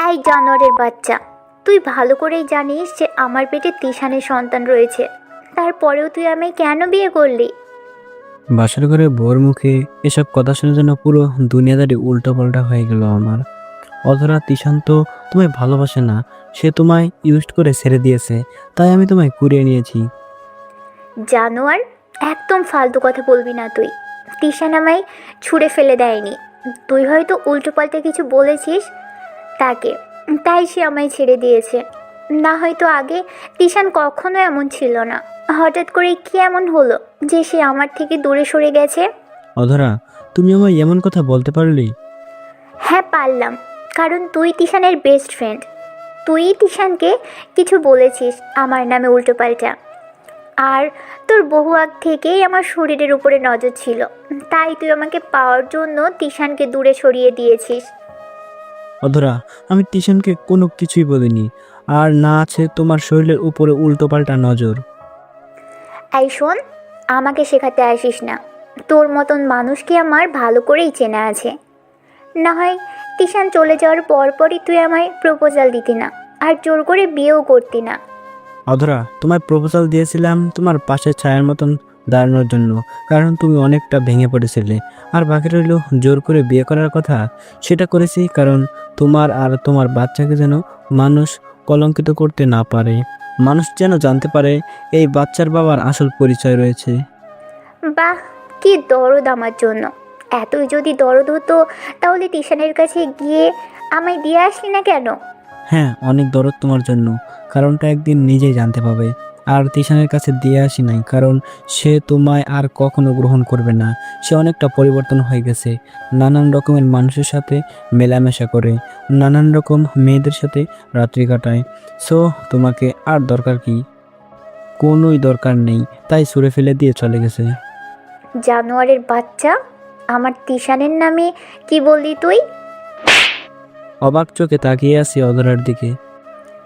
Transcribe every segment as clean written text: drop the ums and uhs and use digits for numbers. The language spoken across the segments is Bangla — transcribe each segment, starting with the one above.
এই জানোয়ারের বাচ্চা, তুই ভালো করেই জানিস যে আমার পেটে তিশানের সন্তান রয়েছে। তারপরেও তুই আমায় কেন বিয়ে করলি? বাসার ঘরে বউর মুখে এসব কথা শুনে যেন পুরো দুনিয়াদারি উল্টোপাল্টা হয়ে গেল আমার। অধরা তিশান তো তোমায় ভালোবাসে না, সে তোমায় ইউজ করে ছেড়ে দিয়েছে, তাই আমি তোমায় কুড়িয়ে নিয়েছি। জানোয়ার, একদম ফালতু কথা বলবি না তুই। তিশান আমায় ছুঁড়ে ফেলে দেয়নি। তুই হয়তো উল্টোপাল্টা কিছু বলেছিস তাকে, তাই সে আমায় ছেড়ে দিয়েছে। না হয়তো আগে তিশান কখনো এমন ছিল না। হঠাৎ করে কি এমন হলো যে সে আমার থেকে দূরে সরে গেছে? অধরা, তুমি আমায় এমন কথা বলতে পারলি? হ্যাঁ পারলাম, কারণ তুই তিশানের বেস্ট ফ্রেন্ড। তুই তিশানকে কিছু বলেছিস আমার নামে উল্টোপাল্টা। আর তোর বহু আগ থেকেই আমার শরীরের উপরে নজর ছিল, তাই তুই আমাকে পাওয়ার জন্য তিশানকে দূরে সরিয়ে দিয়েছিস। অধরা, আমি তিশানকে কোনো কিছুই বলিনি। আর না আছে তোমার শরীরের উপরে উল্টোপাল্টা নজর। এই শোন, আমাকে শেখাতে আসিস না। তোর মতন মানুষকে আমার ভালো করেই চেনা আছে। না হয় তিশান চলে যাওয়ার পরপরই তুই আমায় প্রপোজাল দিতি না, আর জোর করে বিয়েও করতি না। অধরা, তোমায় প্রপোজাল দিয়েছিলাম তোমার পাশে ছায়ার মতন দাঁড়ানোর জন্য, কারণ তুমি অনেকটা ভেঙে পড়েছিলে। আর বাকি রইল জোর করে বিয়ে করার কথা, সেটা করেছি কারণ তোমার আর তোমার বাচ্চাকে যেন মানুষ কলঙ্কিত করতে না পারে, মানুষ যেন জানতে পারে এই বাচ্চার বাবার আসল পরিচয় রয়েছে। বাহ, কি দরদ আমার জন্য! এতই যদি দরদ হতো তাহলে তিশানের কাছে গিয়ে আমায় দিয়ে আসলি না কেন? হ্যাঁ, অনেক দরদ তোমার জন্য, কারণটা একদিন নিজেই জানতে পাবে। আর তিশানের কাছে দিয়ে আসি নাই কারণ সে তোমায় আর কখনো গ্রহণ করবে না। সে অনেকটা পরিবর্তন হয়ে গেছে, নানান রকমের মানুষের সাথে মেলামেশা করে, নানান রকম মেয়েদের সাথে রাত্রি কাটায়। সো তোমাকে আর দরকার কি? কোনোই দরকার নেই, তাই ছুঁড়ে ফেলে দিয়ে চলে গেছে। জানোয়ারের বাচ্চা, আমার তিশানের নামে কি বললি তুই? অবাক চোখে তাকিয়ে আছি অধরার দিকে।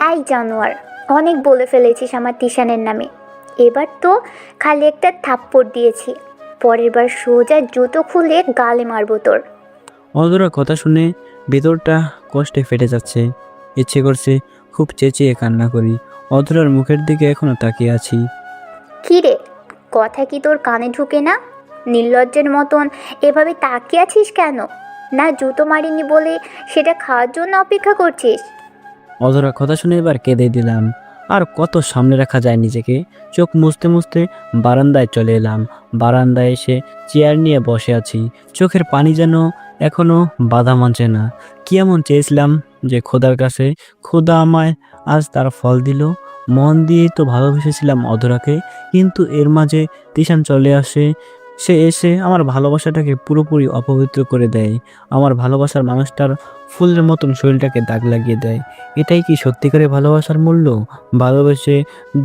এই জানোয়ার, অনেক বলে ফেলেছিস আমার তিশানের নামে। এবার তো খালি একটা থাপ্পড় দিয়েছি, পরের বার সোজা জুতো খুলে গালে মারবো তোর। অধরার কথা শুনে ভেতরটা কষ্টে ফেটে যাচ্ছে, ইচ্ছে করছে খুব চেঁচিয়ে কান্না করি। অধরার মুখের দিকে এখনো তাকিয়ে আছি। কী রে, কথা কি তোর কানে ঢুকে না? নির্লজ্জের মতন এভাবে তাকিয়ে আছিস কেন? না জুতো মারিনি বলে সেটা খাওয়ার জন্য অপেক্ষা করছিস? অধরার কথা শুনে এবার কেঁদে দিলাম। আর কত সামনে রাখা যায় নিজেকে। চোখ মুছতে মুছতে বারান্দায় চলে এলাম। বারান্দায় এসে চেয়ার নিয়ে বসে আছি। চোখের পানি যেন এখনো বাধা মানছে না। কি এমন চেয়েছিলাম যে খোদার কাছে, খোদা আমায় আজ তার ফল দিল। মন দিয়েই তো ভালোবেসেছিলাম অধরাকে, কিন্তু এর মাঝে তিশান চলে আসে। সে এসে আমার ভালোবাসাটাকে পুরোপুরি অপবিত্র করে দেয়। আমার ভালোবাসার মানুষটার ফুলের মতন শরীরটাকে দাগ লাগিয়ে দেয়। এটাই কি সত্যিকারের ভালোবাসার মূল্য? ভালোবেসে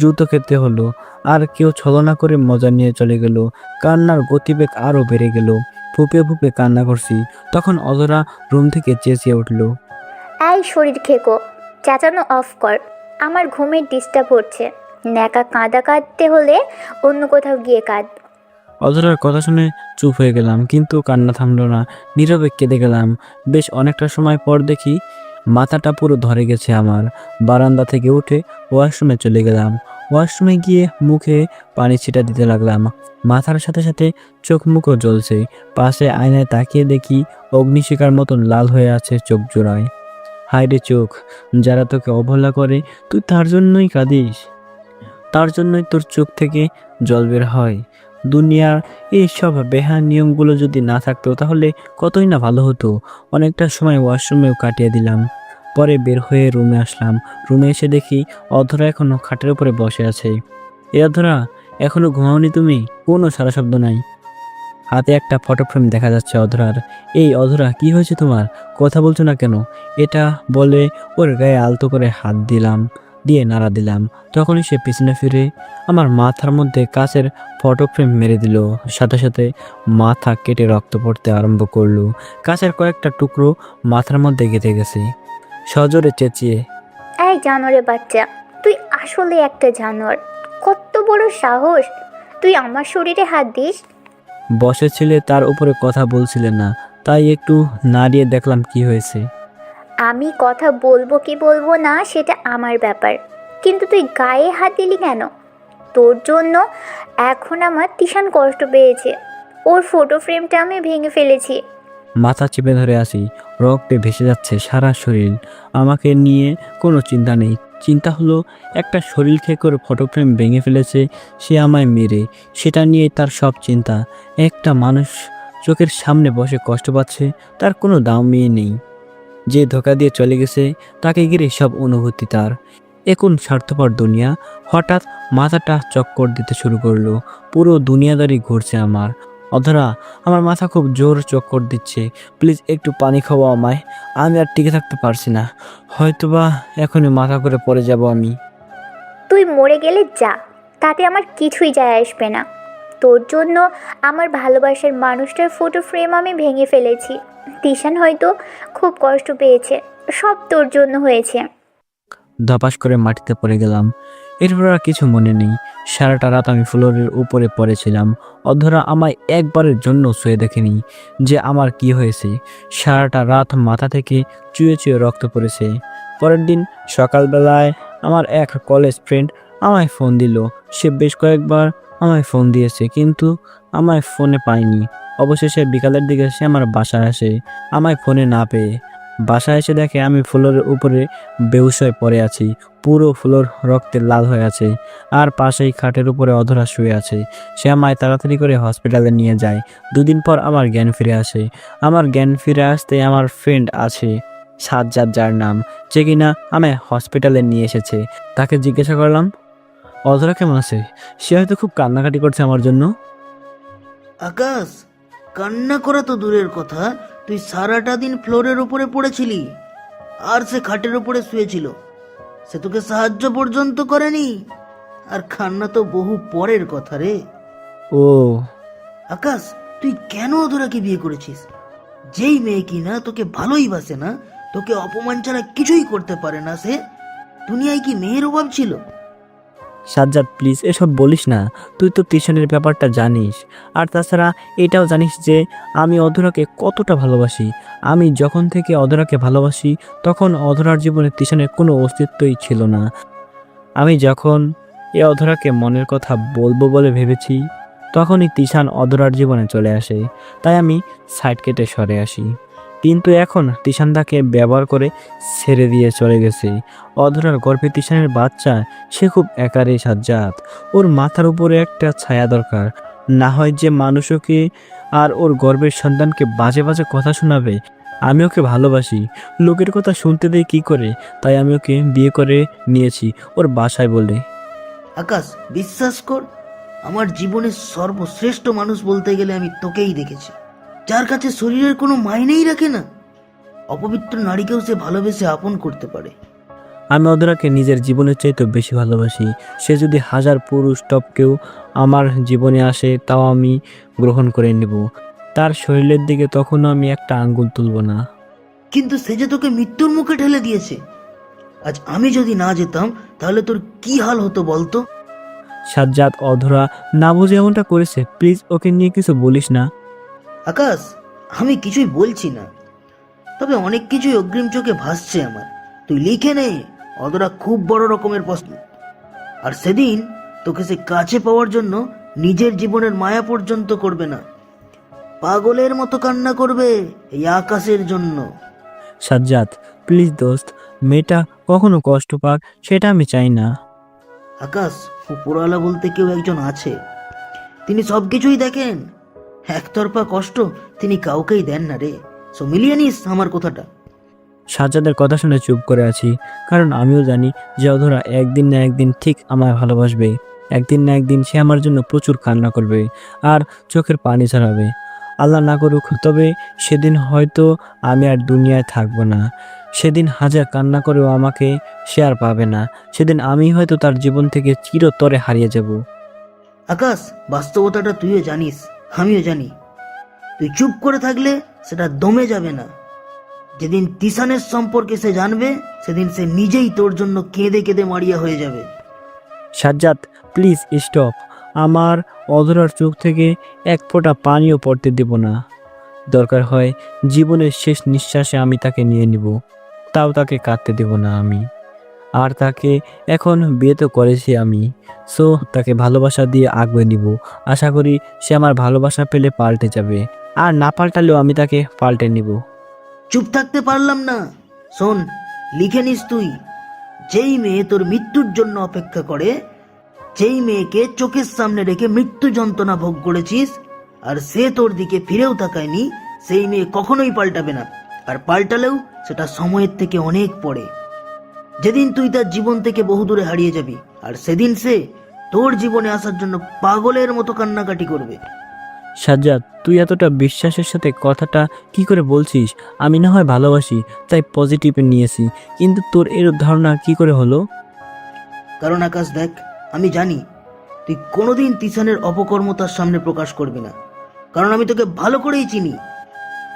জুতো খেতে হলো, আর কেউ ছলনা করে মজা নিয়ে চলে গেল। কান্নার গতিবেগ আরও বেড়ে গেল। ফুঁপে ফুঁপে কান্না করছি, তখন অধরা রুম থেকে চেঁচিয়ে উঠল। এই শরীর খেকো, চেঁচানো অফ কর। আমার ঘুমের ডিস্টার্ব হচ্ছে। ন্যাকা কাঁদা কাঁদতে হলে অন্য কোথাও গিয়ে কাঁদ। অধরার কথা শুনে চুপ হয়ে গেলাম, কিন্তু কান্না থামলো না। নীরবে কেঁদে গেলাম। বেশ অনেকটা সময় পর দেখি মাথাটা পুরো ধরে গেছে আমার। বারান্দা থেকে উঠে ওয়াশরুমে চলে গেলাম। ওয়াশরুমে গিয়ে মুখে পানি ছিটা দিতে লাগলাম। মাথার সাথে সাথে চোখ মুখও জ্বলছে। পাশে আয়নায় তাকিয়ে দেখি অগ্নিশিখার মতন লাল হয়ে আছে চোখ জোড়ায়। হায় রে চোখ, যারা তোকে অবহেলা করে তুই তার জন্যই কাঁদিস, তার জন্যই তোর চোখ থেকে জল বের হয়। দুনিয়ার এই সব বেহাল নিয়মগুলো যদি না থাকতো তাহলে কতই না ভালো হতো। অনেকটা সময় ওয়াশরুমেও কাটিয়ে দিলাম। পরে বের হয়ে রুমে আসলাম। রুমে এসে দেখি অধরা এখনো খাটের উপরে বসে আছে। এ অধরা, এখনো ঘুমাওনি তুমি? কোনো সারা শব্দ নাই। হাতে একটা ফটো ফ্রেম দেখা যাচ্ছে অধরার। এই অধরা, কি হয়েছে তোমার? কথা বলছো না কেন? এটা বলে ওর গায়ে আলতো করে হাত দিলাম, দিয়ে নাড়া দিলাম। তখনই সে পিছনে ফিরে আমার মাথার মধ্যে কাচের ফটো ফ্রেম মেরে দিল। সাথে সাথে মাথা কেটে রক্ত পড়তে আরম্ভ করলো। কাচের কয়েকটা টুকরো মাথার মধ্যে গেঁথে গেছে। সজোরে চেঁচিয়ে, এই জানোয়ারের বাচ্চা, তুই আসলে একটা জানোয়ার! কত বড় সাহস, তুই আমার শরীরে হাত দিস! বসেছিলে তার উপরে কথা বলছিলে না, তাই একটু নাড়িয়ে দেখলাম কি হয়েছে। আমি কথা বলবো কি বলবো না সেটা আমার ব্যাপার, কিন্তু তুই গায়ে হাত দিলি কেন? তোর জন্য এখন আমার তিশান কষ্ট পেয়েছে। ওর ফটো ফ্রেমটা আমি ভেঙে ফেলেছি। মাথা চেপে ধরে আছি, রক্তে ভেসে যাচ্ছে সারা শরীর। আমাকে নিয়ে কোনো চিন্তা নেই, চিন্তা হলো একটা শরীর খেয়ে করে ফটো ফ্রেম ভেঙে ফেলেছে সে আমায় মেরে, সেটা নিয়ে তার সব চিন্তা। একটা মানুষ চোখের সামনে বসে কষ্ট পাচ্ছে, তার কোনো দামই নেই। যে ধোকা দিয়ে চলে গেছে তাকে ঘিরে সব অনুভূতি তার। এখন স্বার্থপর দুনিয়া। হঠাৎ মাথাটা চক্কর দিতে শুরু করলো, পুরো দুনিয়াদারি ঘুরছে আমার। অধরা, আমার মাথা খুব জোর চক্কর দিচ্ছে, প্লিজ একটু পানি খাওয়া আমায়, আমি আর টিকে থাকতে পারছি না, হয়তোবা এখনই মাথা করে পড়ে যাব আমি। তুই মরে গেলে যা, তাতে আমার কিছুই যায় আসবে না। তোর জন্য আমার ভালোবাসার মানুষটার ফটো ফ্রেম আমি ভেঙে ফেলেছি। তিশান হয়তো খুব কষ্ট পেয়েছে, সব তোর জন্য হয়েছে। ধপাস করে মাটিতে পড়ে গেলাম। এরপর আর কিছু মনে নেই। সারাটা রাত আমি ফ্লোরের উপরে পড়েছিলাম। অধরা আমায় একবারের জন্য ছুঁয়ে দেখেনি যে আমার কি হয়েছে। সারাটা রাত মাথা থেকে চুয়ে চুয়ে রক্ত পড়েছে। পরের দিন সকালবেলায় আমার এক কলেজ ফ্রেন্ড আমায় ফোন দিল। সে বেশ কয়েকবার আমায় ফোন দিয়েছে, কিন্তু আমায় ফোনে পায়নি। অবশেষে বিকালের দিকে সে আমার বাসায় আসে, আমায় ফোনে না পেয়ে। বাসায় এসে দেখে আমি ফ্লোরের উপরে বেহুশ হয়ে পড়ে আছি, পুরো ফ্লোর রক্তে লাল হয়ে আছে। আর পাশেই খাটের উপরে অধরা শুয়ে আছে। সে আমায় তাড়াতাড়ি করে হসপিটালে নিয়ে যায়। দুদিন পর আমার জ্ঞান ফিরে আসে। আমার জ্ঞান ফিরে আসতে আমার ফ্রেন্ড আছে সাজ্জাদ, যার নাম, যে কিনা আমায় হসপিটালে নিয়ে এসেছে। তাকে জিজ্ঞাসা করলাম অধরা কেমন আছে। সে হয়তো খুব কান্নাকাটি করছে আমার জন্য। আকাশ, কান্না করা তো দূরের কথা, তুই সারাটা দিন ফ্লোরের উপরে পড়েছিলি, আর সে খাটের উপরে শুয়েছিল। সে তোকে সাহায্য পর্যন্ত করেনি। আর কান্না তো বহু পরের কথা রে। ও, আকাশ, তুই কেন অধরাকে বিয়ে করেছিস? যেই মেয়ে কিনা তোকে ভালোই বাসে না, তোকে অপমান ছাড়া কিছুই করতে পারে না, সে দুনিয়ায় কি মেয়ের অভাব ছিল? সাজ্জাদ প্লিজ এসব বলিস না। তুই তো টিউশনের ব্যাপারটা জানিস, আর তাছাড়া এটাও জানিস যে আমি অধরাকে কতটা ভালোবাসি। আমি যখন থেকে অধরাকে ভালোবাসি তখন অধরার জীবনে টিউশনের কোনো অস্তিত্বই ছিল না। আমি যখন এ অধরাকে মনের কথা বলবো বলে ভেবেছি, তখনই তিশান অধরার জীবনে চলে আসে। তাই আমি সাইড কেটে সরে আসি। কিন্তু এখন তিশান তাকে ব্যবহার করে ছেড়ে দিয়ে চলে গেছে। অধরার গর্ভে তিশানের বাচ্চা, সে খুব একারে সাজ্জাদ। ওর মাথার উপরে একটা ছায়া দরকার, না হয় যে মানুষ ওকে আর ওর গর্ভের সন্তানকে বাজে বাজে কথা শোনাবে। আমি ওকে ভালোবাসি, লোকের কথা শুনতে দেই কি করে, তাই আমি ওকে বিয়ে করে নিয়েছি ওর বাসায় বলে। আকাশ, বিশ্বাস কর, আমার জীবনের সর্বশ্রেষ্ঠ মানুষ বলতে গেলে আমি তোকেই দেখেছি, যার কাছে শরীরের কোনো মাইনেই রাখে না। অপবিত্র নারীকেও সে ভালোবেসে আপন করতে পারে। আমি অধরাকে নিজের জীবনের চাইতে বেশি ভালোবাসি। সে যদি হাজার পুরুষ টপকেও আমার জীবনে আসে, তাও আমি গ্রহণ করে নেব। তার শরীরের দিকে তখনও আমি একটা আঙ্গুল তুলব না। কিন্তু সে যে তোকে মৃত্যুর মুখে ঠেলে দিয়েছে। আজ আমি যদি না যেতাম তাহলে তোর কি হাল হতো বলতো? সাজ্জাদ, অধরা না বুঝে এমনটা করেছে, প্লিজ ওকে নিয়ে কিছু বলিস না। আকাশ, আমি কিছুই বলছি না, তবে অনেক কিছুই অগ্রিম চোখে ভাসছে আমার। তুই লিখে নে, অদরা খুব বড় রকমের প্রশ্ন। আর সেদিন তোকে সে কাছে পাওয়ার জন্য নিজের জীবনের মায়া পর্যন্ত করবে না, পাগলের মতো কান্না করবে এই আকাশের জন্য। সাজ্জাদ প্লিজ দোস্ত, মেয়েটা কখনো কষ্ট পাক সেটা আমি চাই না। আকাশ, উপরওয়ালা বলতে কেউ একজন আছে, তিনি সবকিছুই দেখেন। একতরফা কষ্ট তিনি কাউকেই দেন না রে। সো মিলিয়ে নিস আমার কথাটা। সাজ্জাদের কথা শুনে চুপ করে আছি, কারণ আমিও জানি যে অধরা একদিন না একদিন ঠিক আমায় ভালোবাসবে। একদিন না একদিন সে আমার জন্য প্রচুর কান্না করবে আর চোখের পানি ঝরাবে। আল্লাহ না করুক, তবে সেদিন হয়তো আমি আর দুনিয়ায় থাকবো না। সেদিন হাজার কান্না করেও আমাকে সে আর পাবে না। সেদিন আমি হয়তো তার জীবন থেকে চিরতরে হারিয়ে যাব। আকাশ, বাস্তবতাটা তুইও জানিস, আমিও জানি। তুই চুপ করে থাকলে সেটা দমে যাবে না। যেদিন তিশানের সম্পর্কে সে জানবে, সেদিন সে নিজেই তোর জন্য কেঁদে কেঁদে মারিয়া হয়ে যাবে। Sajjad please stop. আমার অধরার চোখ থেকে এক ফোঁটা পানিও পড়তে দেব না। দরকার হয় জীবনের শেষ নিঃশ্বাসে আমি তাকে নিয়ে নিব, তাও তাকে কাঁদতে দেব না আমি। আর তাকে এখন বিয়ে তো করেছি আমি, সো তাকে ভালোবাসা দিয়ে আগলে নিব। আশা করি সে আমার ভালোবাসা পেলে পাল্টে যাবে, আর না পাল্টালেও আমি তাকে পাল্টে নিব। চুপ থাকতে পারলাম না। শোন, লিখে নিস তুই। যেই মেয়ে তোর মৃত্যুর জন্য অপেক্ষা করে, যেই মেয়েকে চোখের সামনে রেখে মৃত্যু যন্ত্রণা ভোগ করেছিস, আর সে তোর দিকে ফিরেও তাকায়নি, সেই মেয়ে কখনোই পাল্টাবে না। আর পাল্টালেও সেটা সময়ের থেকে অনেক পরে, যেদিন তুই তার জীবন থেকে বহুদূরে হারিয়ে যাবি। আর সেদিন সে তোর জীবনে আসার জন্য পাগলের মতো কান্নাকাটি করবে। সাজ্জাদ, তুই এতটা বিশ্বাসের সাথে কথাটা কি করে বলছিস? আমি না হয় ভালোবাসি তাই পজিটিভে নিয়েছি, কিন্তু তোর এর ধারণা কি করে হলো? কারণ আকাশ দেখ, আমি জানি তুই কোনোদিন তিশানের অপকর্মতার সামনে প্রকাশ করবি না, কারণ আমি তোকে ভালো করেই চিনি।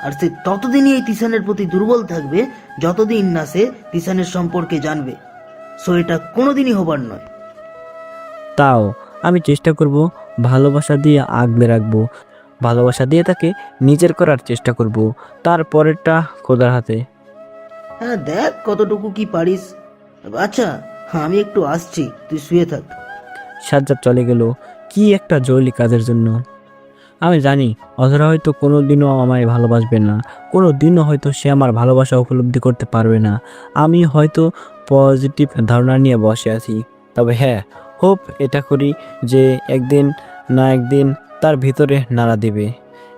আর সে ততদিনই এই তিশানের প্রতি দুর্বল থাকবে যতদিন না সে তিশানের সম্পর্কে জানবে। সো এটা কোনোদিনই হবার নয়। তাও আমি চেষ্টা করব ভালোবাসা দিয়ে আগলে রাখবো, ভালোবাসা দিয়ে তাকে নিজের করার চেষ্টা করব। তারপরেরটা খোদার হাতে। হ্যাঁ, দেখ কতটুকু কি পারিস। আচ্ছা, হ্যাঁ, আমি একটু আসছি, তুই শুয়ে থাক। সাজ্জাদ চলে গেল কি একটা জরুরি কাজের জন্য। আমি জানি অধরা হয়তো কোনো দিনও আমায় ভালোবাসবে না, কোনো দিনও হয়তো সে আমার ভালোবাসা উপলব্ধি করতে পারবে না। আমি হয়তো পজিটিভ ধারণা নিয়ে বসে আছি, তবে হ্যাঁ, হোপ এটা করি যে একদিন না একদিন তার ভিতরে নাড়া দেবে,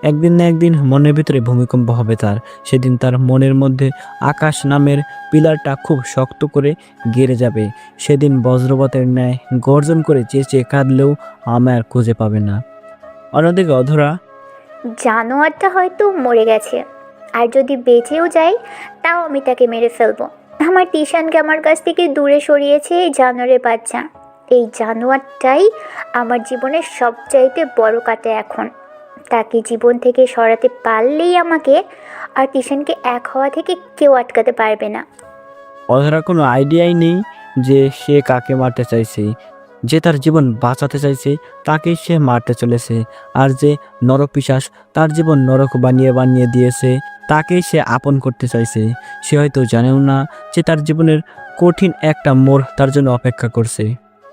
একদিন না একদিন মনের ভিতরে ভূমিকম্প হবে তার। সেদিন তার মনের মধ্যে আকাশ নামের পিলারটা খুব শক্ত করে গেড়ে যাবে। সেদিন বজ্রপাতের ন্যায় গর্জন করে চেঁচিয়ে কাঁদলেও আমায় আর খুঁজে পাবে না। অন্যদিকে অধরা জানোয়ারটা হয়তো মরে গেছে, আর যদি বেঁচেও যায় তাও আমি তাকে মেরে ফেলবো। আমার টিশানকে আমার কাছ থেকে দূরে সরিয়েছে এই জানোয়ারের বাচ্চা। এই জানোয়ারটাই আমার জীবনের সবচাইতে বড় কাটা এখন। তাকে জীবন থেকে সরাতে পারলেই আমাকে আর টিশানকে এক হওয়া থেকে কেউ আটকাতে পারবে না। অধরা কোনো আইডিয়াই নেই যে সে কাকে মারতে চাইছে। যে তার জীবন বাঁচাতে চাইছে তাকেই সে মারতে চলেছে, আর যে নরপিশাচ তার জীবন নরক বানিয়ে বানিয়ে দিয়েছে তাকেই সে আপন করতে চাইছে। সে হয়তো জানেও না যে তার জীবনের কঠিন একটা মোড় তার জন্য অপেক্ষা করছে।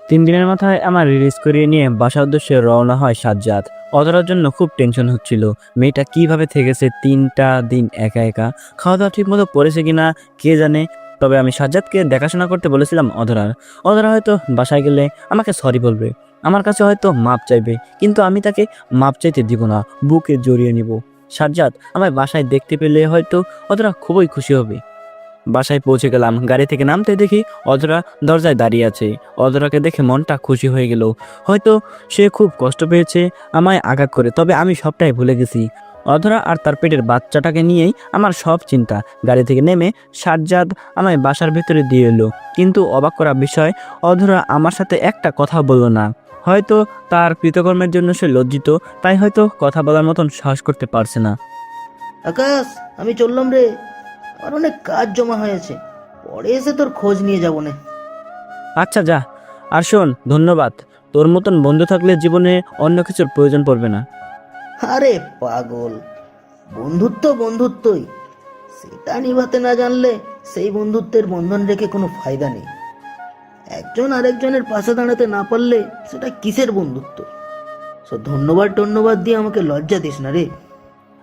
3 দিনের মাথায় আমার রিলিজ করিয়ে নিয়ে বাসার উদ্দেশ্যে রওনা হয় সাজ্জাদ। অধরার জন্য খুব টেনশন হচ্ছিল, মেয়েটা কিভাবে থেকেছে 3টা দিন একা একা, খাওয়া দাওয়া ঠিক মতো করেছে কিনা কে জানে। তবে আমি সাজ্জাদকে দেখাশোনা করতে বলেছিলাম অধরা হয়তো বাসায় গেলে আমাকে সরি বলবে, আমার কাছে হয়তো মাপ চাইবে, কিন্তু আমি তাকে মাপ চাইতে দিব না, বুকে জড়িয়ে নিব। সাজ্জাদ আমায় বাসায় দেখতে পেলে হয়তো অধরা খুবই খুশি হবে। বাসায় পৌঁছে গেলাম, গাড়ি থেকে নামতে দেখি অধরা দরজায় দাঁড়িয়ে আছে। অধরাকে দেখে মনটা খুশি হয়ে গেল, হয়তো সে খুব কষ্ট পেয়েছে আমায় আঘাত করে, তবে আমি সবটাই ভুলে গেছি। অধরা আর তার পেটের বাচ্চাটাকে নিয়েই আমার সব চিন্তা। গাড়ি থেকে নেমে সাজ্জাদ আমায় বাসার ভেতরে দিয়ে এলো, কিন্তু অবাক করা বিষয়, অধরা আমার সাথে একটা কথা বলল না। হয়তো তার কৃতকর্মের জন্য সে লজ্জিত, তাই হয়তো কথা বলার মতন সাহস করতে পারছে না। আকাশ, আমি চললাম রে, আমার অনেক কাজ জমা হয়েছে, পরে এসে তোর খোঁজ নিয়ে যাবো না। আচ্ছা যা, আর শোন, ধন্যবাদ। তোর মতন বন্ধু থাকলে জীবনে অন্য কিছুর প্রয়োজন পড়বে না। আরে পাগল, বন্ধুত্ব বন্ধুত্বই, সেটা নিভাতে না জানলে সেই বন্ধুত্বের বন্ধন রেখে কোনো ফায়দা নেই। একজন আরেকজনের পাশে দাঁড়াতে না পারলে সেটা কিসের বন্ধুত্ব? ধন্যবাদ দিয়ে আমাকে লজ্জা দিস না রে।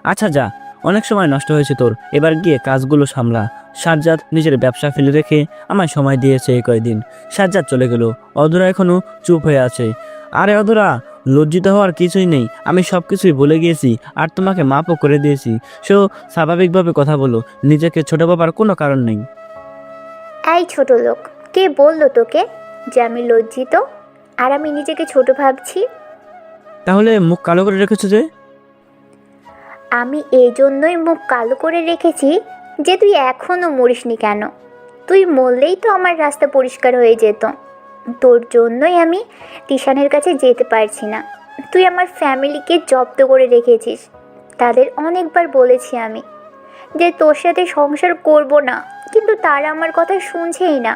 আচ্ছা যা, অনেক সময় নষ্ট হয়েছে তোর, এবার গিয়ে কাজগুলো সামলা। সাজ্জাদ নিজের ব্যবসা ফেলে রেখে আমায় সময় দিয়েছে এই কয়দিন। সাজ্জাদ চলে গেল, অধরা এখনো চুপ হয়ে আছে। আরে অধরা, লজ্জিত হওয়ার কিছুই নেই, আমি সব কিছুই ভুলে গিয়েছি আর তোমাকে মাপও করে দিয়েছি। সো স্বাভাবিকভাবে কথা বলো, নিজেকে ছোট ভাবার কোনো কারণ নেই। এই ছোট লোক, কে বললো তোকে যে আমি লজ্জিত আর আমি নিজেকে ছোট ভাবছি? তাহলে মুখ কালো করে রেখেছো যে? আমি এই জন্যই মুখ কালো করে রেখেছি যে তুই এখনও মরিসনি কেন। তুই মরলেই তো আমার রাস্তা পরিষ্কার হয়ে যেত। তোর জন্যই আমি তিশানের কাছে যেতে পারছি না। তুই আমার ফ্যামিলিকে জব্দ করে রেখেছিস। তাদের অনেকবার বলেছি আমি যে তোর সাথে সংসার করব না, কিন্তু তারা আমার কথা শুনছেই না।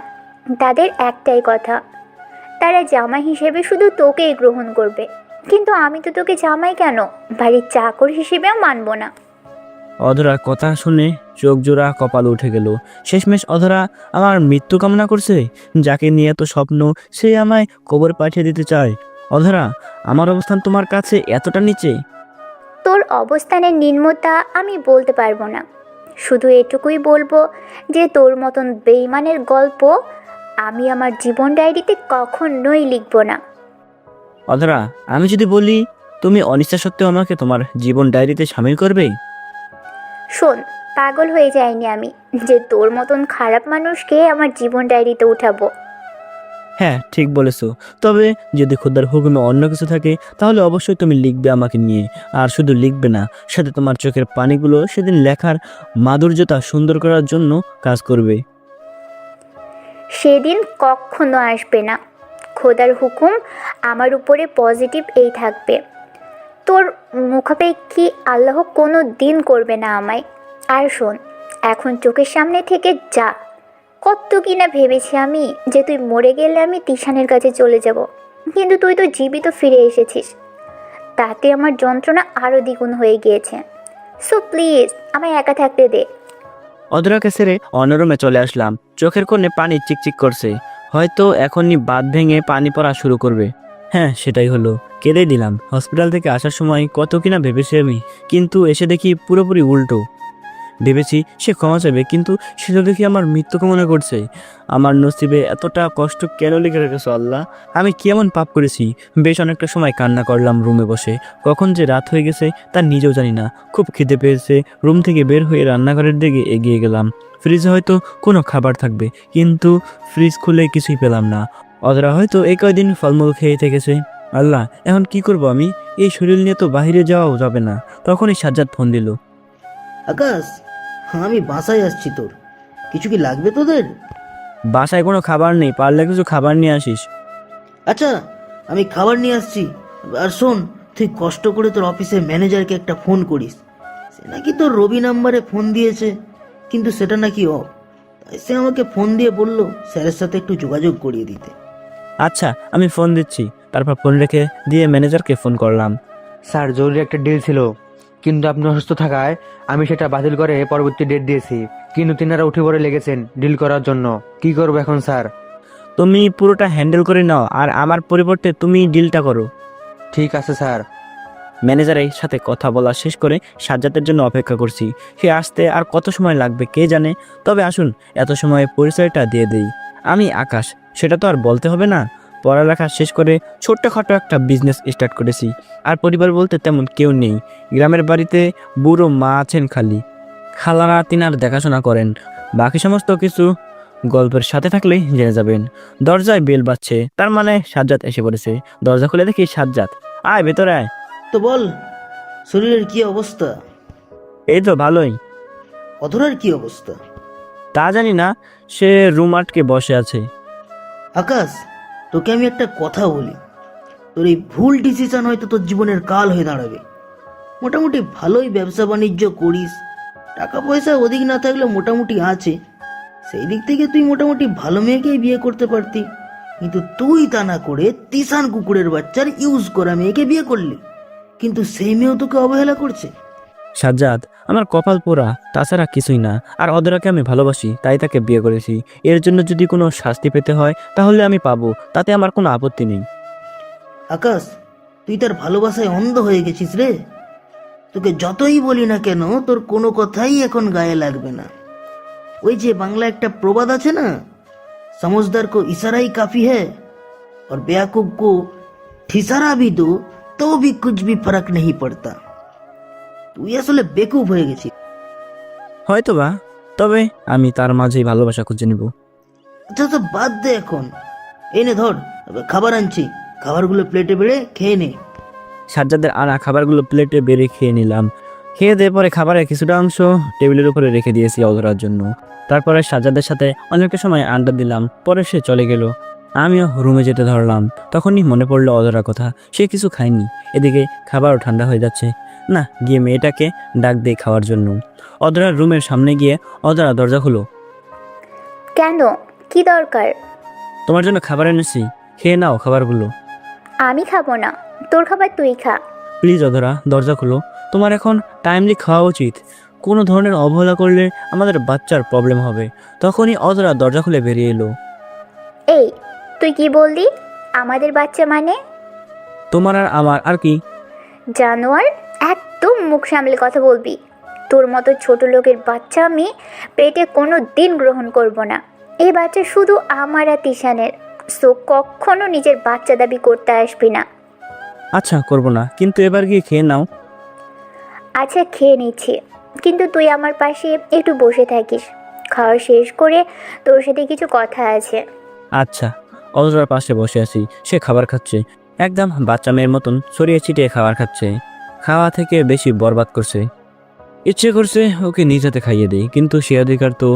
তাদের একটাই কথা, তারা জামাই হিসেবে শুধু তোকেই গ্রহণ করবে, কিন্তু আমি তো তোকে জামাই কেন, বাড়ির চাকর হিসেবেও মানব না। অধরার কথা শুনে চোখ জোড়া কপাল উঠে গেল। শেষমেশ অধরা আমার মৃত্যু কামনা করছে। যাকে নিয়ে এত স্বপ্ন সে আমায় কবর পাঠিয়ে দিতে চায়। অধরা, আমার অবস্থান তোমার কাছে এতটা নিচে? তোর অবস্থানের নিম্নতা আমি বলতে পারবো না, শুধু এটুকুই বলবো যে তোর মতন বেইমানের গল্প আমি আমার জীবন ডায়েরিতে কখনোই লিখব না। অধরা, আমি যদি বলি তুমি অনিচ্ছা সত্ত্বেও আমাকে তোমার জীবন ডায়েরিতে সামিল করবে? শোন, পাগল হয়ে যাইনি আমি যে তোর মতন খারাপ মানুষকে আমার জীবন ডায়েরিতে উঠাবো। হ্যাঁ, ঠিক বলেছো। তবে যদি খোদার হুকুমে অন্য কিছু থাকে তাহলে অবশ্যই তুমি লিখবে আমাকে নিয়ে। আর শুধু লিখবে না, সাথে তোমার চোখের পানিগুলো সেদিন লেখার মাধুর্যতা সুন্দর করার জন্য কাজ করবে। সেদিন কখনো আসবে না। খোদার হুকুম আমার উপরে পজিটিভ এই থাকবে। তোর মুখাপেক্ষী আল্লাহ কোনো দিন করবে না আমায়। আর শোন, এখন চোখের সামনে থেকে যা। কত কিনা ভেবেছি আমি যে তুই মরে গেলে আমি তিশানের কাছে চলে যাব, কিন্তু তুই তো জীবিত ফিরে এসেছিস। তাতে আমার যন্ত্রণা আরও দ্বিগুণ হয়ে গিয়েছে। সো প্লিজ আমায় একা থাকতে দে। অধরাকে ছেড়ে অন্য রুমে চলে আসলাম। চোখের কোণে পানি চিকচিক করছে, হয়তো এখনই বাঁধ ভেঙে পানি পড়া শুরু করবে। হ্যাঁ, সেটাই হলো। কেঁদে দিলাম। হসপিটাল থেকে আসার সময় কত কিনা ভেবেছি আমি, কিন্তু এসে দেখি পুরোপুরি উল্টো। ভেবেছি সে ক্ষমা চাইবে, কিন্তু সে তো দেখি আমার মৃত্যু কামনা করছে। আমার নসিবে এতটা কষ্ট কেন লিখে রেখেছো আল্লাহ? আমি কি এমন পাপ করেছি? বেশ অনেকটা সময় কান্না করলাম রুমে বসে। কখন যে রাত হয়ে গেছে তা নিজেও জানি না। খুব খিদে পেয়েছে। রুম থেকে বের হয়ে রান্নাঘরের দিকে এগিয়ে গেলাম। ফ্রিজে হয়তো কোনো খাবার থাকবে, কিন্তু ফ্রিজ খুলে কিছুই পেলাম না। অধরা হয়তো এই কয়দিন ফলমূল খেয়ে থেকেছে। আল্লাহ, এখন কি করব আমি? এই শরীর নিয়ে তো বাইরে যাওয়াও যাবে না। তখনই সাজ্জাদ ফোন দিল। আকাশ, আমি বাসায় আসছি, তোর কিছু কি লাগবে তোদের? বাসায় কোনো খাবার নেই, পারলে কিছু খাবার নিয়ে আসিস। আচ্ছা, আমি খাবার নিয়ে আসছি। আর শোন, তুই কষ্ট করে তোর অফিসের ম্যানেজারকে একটা ফোন করিস। সে নাকি তোর রবি নাম্বারে ফোন দিয়েছে, কিন্তু সেটা নাকি অফ। তাই সে আমাকে ফোন দিয়ে বলল স্যারের সাথে একটু যোগাযোগ করিয়ে দিতে। আচ্ছা, আমি ফোন দিচ্ছি। তারপর ফোন রেখে দিয়ে ম্যানেজারকে ফোন করলাম। স্যার, জরুরি একটা ডিল ছিল, কিন্তু আপনি অসুস্থ থাকায় আমি সেটা বাতিল করে পরবর্তী ডেট দিয়েছি। কিন্তু তিনারা উঠে পড়ে লেগেছেন ডিল করার জন্য। কি করবো এখন স্যার? তুমি পুরোটা হ্যান্ডেল করে নাও, আর আমার পরিবর্তে তুমি ডিলটা করো। ঠিক আছে স্যার। ম্যানেজারের সাথে কথা বলা শেষ করে সাজ্জাদের জন্য অপেক্ষা করছি। সে আসতে আর কত সময় লাগবে কে জানে। তবে আসুন, এত সময় পরিচয়টা দিয়ে দেই। আমি আকাশ, সেটা তো আর বলতে হবে না। পড়ালেখা শেষ করে ছোট্টখাটো একটা বিজনেস স্টার্ট করেছি। আর পরিবার বলতে তেমন কেউ নেই। গ্রামের বাড়িতে বুড়ো মা আছেন খালি। খালারা তিনার দেখাশোনা করেন। বাকি সমস্ত কিছু গল্পের সাথে থাকলেই জেনে যাবেন। দরজায় বেল বাজছে, তার মানে সাজ্জাদ এসে পড়েছে। দরজা খুলে দেখি সাজ্জাদ। আয় ভেতরে আয়। তো বল, শরীরের কি অবস্থা? এই তো ভালোই। অধরার কি অবস্থা? তা জানি না, সে রুম আটকে বসে আছে। আকাশ, তোকে আমি একটা কথা বলি, তোর এই ভুল ডিসিশন হয়তো তোর জীবনের কাল হয়ে দাঁড়াবে। মোটামুটি ভালোই ব্যবসা বাণিজ্য করিস, টাকা পয়সা অধিক না থাকলে মোটামুটি আছে। সেই দিক থেকে তুই মোটামুটি ভালো মেয়েকেই বিয়ে করতে পারতি, কিন্তু তুই তা না করে তিসান কুকুরের বাচ্চার ইউজ করা মেয়েকে বিয়ে করলি, কিন্তু সেই মেয়েও তোকে অবহেলা করছে। সাজ্জাদ, আমার কপাল পোড়া, তাছাড়া কিছুই না। আর অধরাকে আমি ভালোবাসি, তাই তাকে বিয়ে করেছি। এর জন্য যদি কোনো শাস্তি পেতে হয় তাহলে আমি পাবো, তাতে আমার কোনো আপত্তি নেই। আকাশ, তুই তার ভালোবাসায় অন্ধ হয়ে গেছিস রে। তোকে যতই বলি না কেন, তোর কোনো কথাই এখন গায়ে লাগবে না। ওই যে বাংলা একটা প্রবাদ আছে না, समझदार को इशारा ही काफी है और बेवकूफ को ठिसारा भी दो तो भी कुछ भी फर्क नहीं पड़ता। তুই আসলে বেকুব হয়ে গেছিস। হয়তোবা, তবে আমি তার মাঝেই ভালোবাসা খুঁজে নিব। আচ্ছা তো বাদ দে এখন, এই নে ধর, খাবার আনছি, খাবারগুলো প্লেটে বেড়ে খেয়ে নে। সাজ্জাদের আনা খাবারগুলো প্লেটে বেড়ে খেয়ে নিলাম। খেয়ে দিয়ে পরে খাবারের কিছুটা অংশ টেবিলের উপরে রেখে দিয়েছি অধরার জন্য। তারপরে সাজ্জাদের সাথে অনেকটা সময় আড্ডা দিলাম। পরে সে চলে গেল। আমিও রুমে যেতে ধরলাম। তখনই মনে পড়লো অধরার কথা। সে কিছু খায়নি। এদিকে খাবারও ঠান্ডা হয়ে যাচ্ছে। না, গিয়ে মেয়েটাকে ডাক দিয়ে খাওয়ার জন্য। অধরার রুমের সামনে গিয়ে অধরা দরজা খুলো। কেন, কি দরকার? তোমার জন্য খাবার এনেছি, খেয়ে নাও খাবারগুলো। আমি খাবো না, তোর খাবার তুই খা। প্লিজ অধরা, দরজা খুলো। তোমার এখন টাইমলি খাওয়া উচিত। কোনো ধরনের অবহেলা করলে আমাদের বাচ্চার প্রবলেম হবে। তখনই অধরা দরজা খুলে বেরিয়ে এলো। এই, তুই কি বললি? আমাদের বাচ্চা মানে? তোমার আর আমার আর কি? জানোয়ার, একদম মুখ সামলে কথা বলবি। তোর মতো ছোট লোকের বাচ্চা আমি পেটে কোনো দিন গ্রহণ করব না। এই বাচ্চা শুধু আমার আর তিশানের। সো কখনো নিজের বাচ্চা দাবি করতে আসবি না। আচ্ছা, করব না, কিন্তু এবার গিয়ে খেয়ে নাও। আচ্ছা, খেয়ে নিচ্ছি, কিন্তু তুই আমার পাশে একটু বসে থাকিস। খাওয়া শেষ করে তোর সাথে কিছু কথা আছে। আচ্ছা। অধরার পাশে বসে আছি, সে খাবার খাচ্ছে। একদম বাচ্চা মেয়ের মতন ছড়িয়ে ছিটিয়ে খাবার খাচ্ছে। খাওয়া থেকে বেশি বরবাদ করছে। ইচ্ছে করছে ওকে নিজ হাতে খাইয়ে দেই, কিন্তু সে অধিকার তো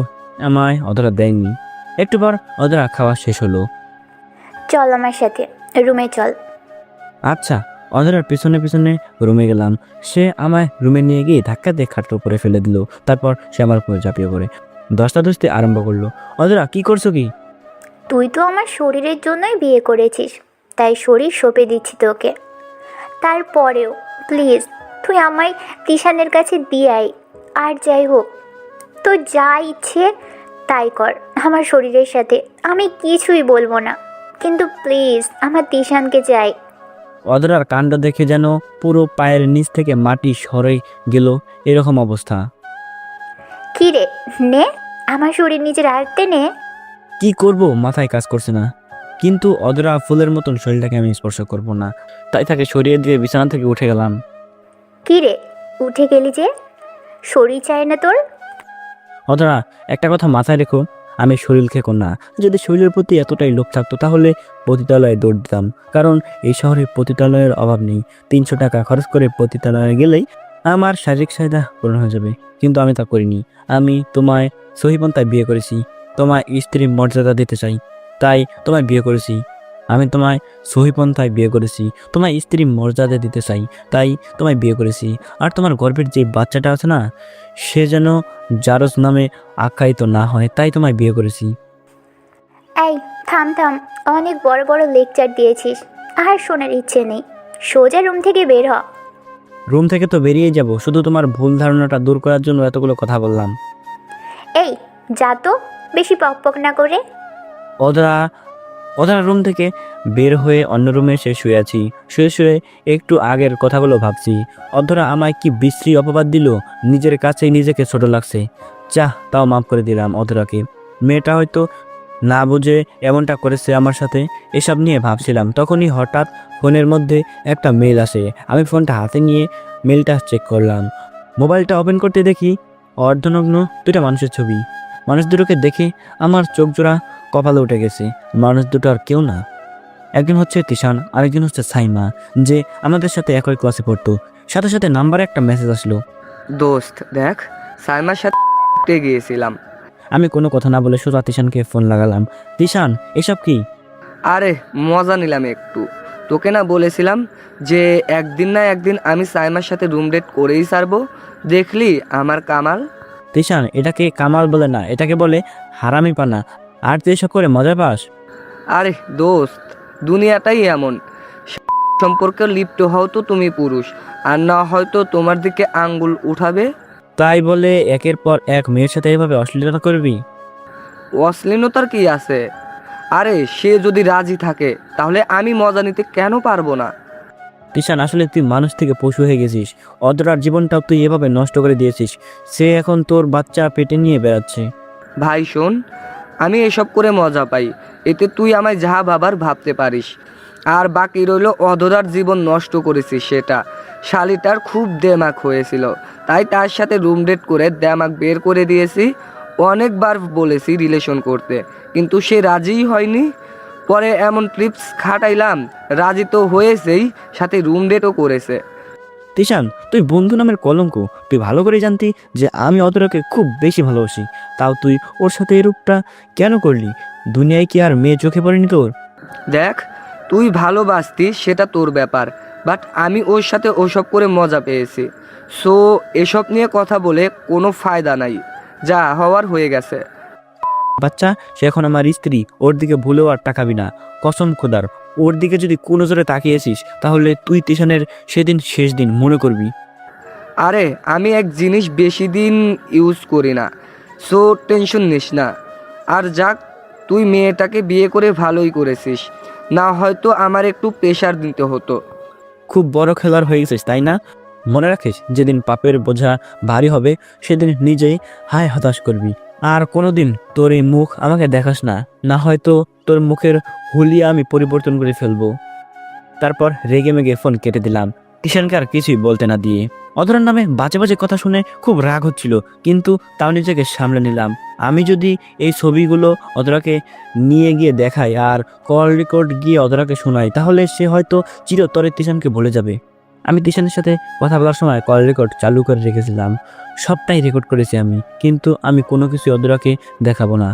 আমায় অধরা দেয়নি। একটু পর অধরা খাওয়া শেষ হলো। চল আমার সাথে, রুমে চল। আচ্ছা। অধরার পিছনে পিছনে রুমে গেলাম। সে আমায় রুমে নিয়ে গিয়ে ধাক্কা দিয়ে খাটের উপরে ফেলে দিল। তারপর সে আমার উপরে ঝাঁপিয়ে পড়ে ধস্তাধস্তি আরম্ভ করলো। অধরা, কি করছো কি? তুই তো আমার শরীরের জন্যই বিয়ে করেছিস, তাই শরীর সঁপে দিচ্ছি তোকে। তারপরেও প্লিজ তুই আমায় তিশানের কাছে দিয়ে আয়। আর যাই হোক, তো যা ইচ্ছে তাই কর আমার শরীরের সাথে, আমি কিছুই বলবো না, কিন্তু প্লিজ আমার তিশানকে চাই। অধরার কাণ্ড দেখে যেন পুরো পায়ের নিচ থেকে মাটি সরে গেল, এরকম অবস্থা। কী রে, নে আমার শরীর নিজের আয়ত্তে নে। কি করব মাথায় কাজ করছে না, কিন্তু অধরা ফুলের মতন শরীরটাকে আমি স্পর্শ করব না, তাই তাকে সরিয়ে দিয়ে বিছানা থেকে উঠে গেলাম। কী রে, উঠে গেলি যে? শরীর চায় না তোর? অধরা, একটা কথা মাথায় রেখো, আমি শরীর খেকো না। যদি শরীরের প্রতি এতটাই লোভ থাকতো তাহলে পতিতালয়ে দৌড় দিতাম, কারণ এই শহরে পতিতালয়ের অভাব নেই। 300 টাকা খরচ করে পতিতালয়ে গেলেই আমার শারীরিক চাহিদা পূরণ হয়ে যাবে, কিন্তু আমি তা করিনি। আমি তোমায় সহিপন্থায় বিয়ে করেছি, তোমায় স্ত্রীর মর্যাদা দিতে চাই, তাই তোমায় বিয়ে করেছি। আমি তোমায় সহিপন্থায় বিয়ে করেছি, তোমায় স্ত্রীর মর্যাদা দিতে চাই, তাই তোমায় বিয়ে করেছি। আর তোমার গর্ভের যে বাচ্চাটা আছে না, সে যেন জারজ নামে আখ্যায়িত না হয়, তাই তোমায় বিয়ে করেছি। এই থাম থাম, অনেক বড় বড় লেকচার দিয়েছিস, আর শোনার ইচ্ছে নেই। সোজা রুম থেকে বের হ। রুম থেকে তো বেরিয়ে যাব, শুধু তোমার ভুল ধারণাটা দূর করার জন্য এতগুলো কথা বললাম। এই যা তো, বেশি পকপক না করে। অধরা অধরা রুম থেকে বের হয়ে অন্য রুমে এসে শুয়ে আছি। শুয়ে শুয়ে একটু আগের কথাগুলো ভাবছি। অধরা আমায় কি বিশ্রী অপবাদ দিল, নিজের কাছেই নিজেকে ছোট লাগছে। তাও মাফ করে দিলাম অধরাকে। মেয়েটা হয়তো না বুঝে এমনটা করেছে আমার সাথে, এসব নিয়ে ভাবছিলাম। তখনই হঠাৎ ফোনের মধ্যে একটা মেল আসে। আমি ফোনটা হাতে নিয়ে মেলটা চেক করলাম। মোবাইলটা ওপেন করতে দেখি অর্ধনগ্ন দুটা মানুষের ছবি। মানুষ দুটোকে দেখে আমার চোখ জোড়া কপালে উঠে গেছে। মানুষ দুটো আর কেউ না, একজন হচ্ছে তিশান, আরেকজন হচ্ছে সাইমা, যে আমাদের সাথে একই ক্লাসে পড়তো। সাথে সাথে নাম্বারে একটা মেসেজ আসলো। দোস্ত দেখ, সাইমার সাথে গিয়েছিলাম। আমি কোনো কথা না বলে সোজা তিশানকে ফোন লাগালাম। তিশান, এসব কি? আরে মজা নিলাম একটু। তোকে না বলেছিলাম যে একদিন না একদিন আমি সাইমার সাথে রুম ডেট করেই ছাড়বো। দেখলি আমার কামাল। তিশান, এটাকে কামাল বলে না, এটাকে বলে হারামি পানা। আর তুই এসব করে মজা পাস? আরে দোস্ত, দুনিয়াটাই এমন। সম্পর্কে লিপ্ত হও তো তুমি পুরুষ, আর না হয়তো তোমার দিকে আঙ্গুল উঠাবে। তাই বলে একের পর এক মেয়ের সাথে এইভাবে অশ্লীলতা করবি? অশ্লীলতার কি আছে? আরে সে যদি রাজি থাকে তাহলে আমি মজা নিতে কেন পারবো না? তিশান, আসলে তুই মানুষ থেকে পশু হয়ে গেছিস। অধরার জীবনটাও তুই এভাবে নষ্ট করে দিয়েছিস। সে এখন তোর বাচ্চা পেটে নিয়ে বেড়াচ্ছে। ভাই শোন, আমি এসব করে মজা পাই, এতে তুই আমায় যা ভাবার ভাবতে পারিস। আর বাকি রইল অধরার জীবন নষ্ট করেছিস সেটা। শালিটার খুব দেমাক হয়েছিল, তাই তার সাথে রুম ডেট করে দেমাক বের করে দিয়েছি। অনেকবার বলেছি রিলেশন করতে, কিন্তু সে রাজিই হয়নি। পরে এমন ট্রিপস খাটাইলাম, রাজি তো হয়েছেই, সাথে রুম ডেটও করেছে। তিশান, তুই বন্ধু নামের কলঙ্ক। তুই ভালো করে জানতি যে আমি অধরাকে খুব বেশি ভালোবাসি, তাও তুই ওর সাথে এরূপটা কেন করলি? দুনিয়ায় কি আর মেয়ে চোখে পড়েনি তোর? দেখ, তুই ভালোবাসতিস সেটা তোর ব্যাপার, বাট আমি ওর সাথে ওসব করে মজা পেয়েছি। সো এসব নিয়ে কথা বলে কোনো ফায়দা নাই, যা হওয়ার হয়ে গেছে। বাচ্চা, সে এখন আমার স্ত্রী, ওর দিকে ভুলেও আর তাকাবি না। কসম খোদার, ওর দিকে যদি কোনো জোরে তাকিয়েছিস তাহলে তুই তিশানের সেদিন শেষ দিন মনে করবি। আরে আমি এক জিনিস বেশি দিন ইউজ করি না, সো টেনশন নিস না। আর যাক, তুই মেয়েটাকে বিয়ে করে ভালোই করেছিস, না হয়তো আমার একটু প্রেশার দিতে হতো। খুব বড় খেলোয়াড় হয়ে গেছিস তাই না? মনে রাখিস, যেদিন পাপের বোঝা ভারী হবে সেদিন নিজেই হায় হতাশ করবি। আর কোনোদিন তোর এই মুখ আমাকে দেখাস না, না হয়তো তোর মুখের হুলিয়া আমি পরিবর্তন করে ফেলবো। তারপর রেগে মেগে ফোন কেটে দিলাম, কিষানকে আর কিছুই বলতে না দিয়ে। অধরার নামে বাজে বাজে কথা শুনে খুব রাগ হচ্ছিল, কিন্তু তাও নিজেকে সামলে নিলাম। আমি যদি এই ছবিগুলো অধরাকে নিয়ে গিয়ে দেখাই আর কল রেকর্ড গিয়ে অধরাকে শোনাই, তাহলে সে হয়তো চিরতরে তিশানকে ভুলে যাবে। আমি তিশানের সাথে কথা বলার সময় কল রেকর্ড চালু করে রেখেছিলাম, সবটাই রেকর্ড করেছি আমি, কিন্তু আমি কোনো কিছু অধরাকে দেখাবো না।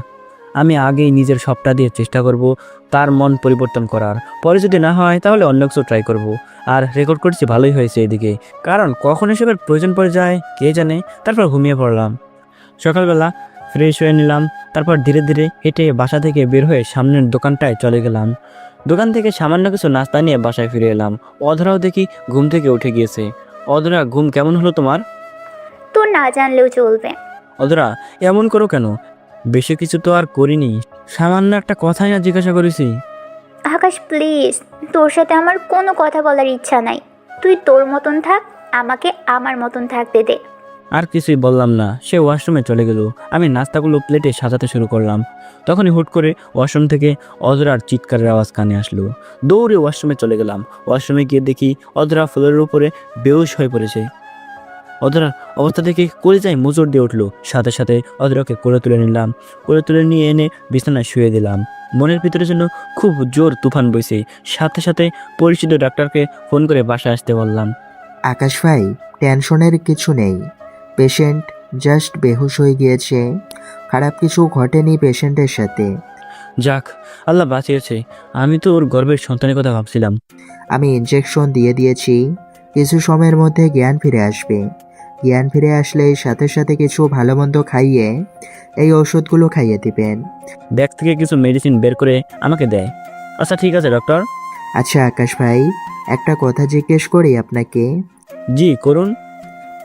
আমি আগেই নিজের সবটা দিয়ে চেষ্টা করব তার মন পরিবর্তন করার, পরে যদি না হয় তাহলে অন্য কিছু ট্রাই করব। আর রেকর্ড করেছি, ভালোই হয়েছে এদিকে, কারণ কখন এসবের প্রয়োজন পড়ে যায় কে জানে। তারপর ঘুমিয়ে পড়লাম। সকালবেলা ফ্রেশ হয়ে নিলাম, তারপর ধীরে ধীরে হেঁটে বাসা থেকে বের হয়ে সামনের দোকানটায় চলে গেলাম। দোকান থেকে সামান্য কিছু নাস্তা নিয়ে বাসায় ফিরে এলাম। অধরাও দেখি ঘুম থেকে উঠে গিয়েছে। অধরা, ঘুম কেমন হলো তোমার? তোর না জানলেও চলবে। অধরা, এমন করো কেন? বেশি কিছু তো আর করিনি, সামান্য একটা কথাই না জিজ্ঞাসা করেছি। আকাশ প্লিজ, তোর সাথে আমার কোনো কথা বলার ইচ্ছা নাই। তুই তোর মতন থাক, আমাকে আমার মতন থাকতে দে। আর কিছুই বললাম না, সে ওয়াশরুমে চলে গেল। আমি নাস্তাগুলো প্লেটে সাজাতে শুরু করলাম। তখনই হুট করে ওয়াশরুম থেকে অধরার চিৎকারের আওয়াজ কানে আসলো। দৌড়ে ওয়াশরুমে চলে গেলাম। ওয়াশরুমে গিয়ে দেখি অধরা ফ্লোরের উপরে বেহুশ হয়ে পড়েছে। অধরার অবস্থা দেখে কলিজায় মোচড় দিয়ে উঠলো। সাথে সাথে অধরাকে কোলে তুলে নিলাম। কোলে তুলে নিয়ে এনে বিছানায় শুয়ে দিলাম। মনের ভিতরে যেন খুব জোর তুফান বইছে। সাথে সাথে পরিচিত ডাক্তারকে ফোন করে বাসায় আসতে বললাম। আকাশ ভাই, টেনশনের কিছু নেই, পেশেন্ট জাস্ট বেহুশ হয়ে গিয়েছে, খারাপ কিছু ঘটেনি পেশেন্টের সাথে। যাক, আল্লাহ বাঁচিয়েছে। আমি তো ওর গর্ভের সন্তানের কথা ভাবছিলাম। আমি ইনজেকশন দিয়ে দিয়েছি, কিছু সময়ের মধ্যে জ্ঞান ফিরে আসবে। জ্ঞান ফিরে আসলে সাথে সাথে কিছু ভালো মন্দ খাইয়ে এই ওষুধগুলো খাইয়ে দিবেন। ব্যাগ থেকে কিছু মেডিসিন বের করে আমাকে দেয়। আচ্ছা ঠিক আছে ডক্টর। আচ্ছা আকাশ ভাই, একটা কথা জিজ্ঞেস করি আপনাকে, জি করুন।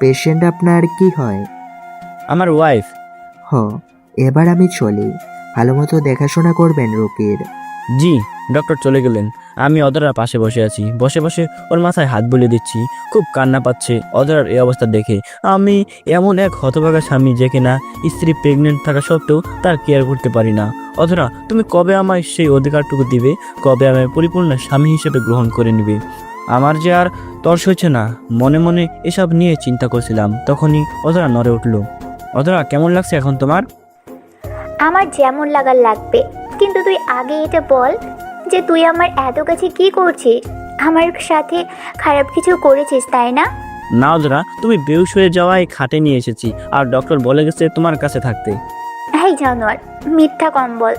পেশেন্ট আপনার কি হয়? আমার ওয়াইফ। হ, এবার আমি চলি, ভালো মতো দেখাশোনা করবেন রোগীর। জি। ডক্টর চলে গেলেন। আমি অধরার পাশে বসে আছি। বসে বসে ওর মাথায় হাত বুলিয়ে দিচ্ছি। খুব কান্না পাচ্ছে অধরার এই অবস্থা দেখে। আমি এমন এক হতভাগা স্বামী যে কিনা স্ত্রী প্রেগনেন্ট থাকা সত্ত্বেও তার কেয়ার করতে পারি না। অধরা, তুমি কবে আমায় সেই অধিকারটুকু দিবে? কবে আমায় পরিপূর্ণ স্বামী হিসেবে গ্রহণ করে নিবে? আমার যে আর তর্স হচ্ছে না। মনে মনে এসব নিয়ে চিন্তা করছিলাম, তখনই অধরা নড়ে উঠলো। অধরা, কেমন লাগছে এখন তোমার? আমার যেমন লাগার লাগবে, কিন্তু তুই আগে এটা বল যে তুই আমার এত কাছে কি করছিস? আমার সাথে খারাপ কিছু করেছিস তাই না? না অধরা, তুমি বেহুশ হয়ে যাওয়ায় খাটে নিয়ে এসেছি, আর ডক্টর বলে গেছে তোমার কাছে থাকতে। এই জানোয়ার, মিথ্যা কম বল।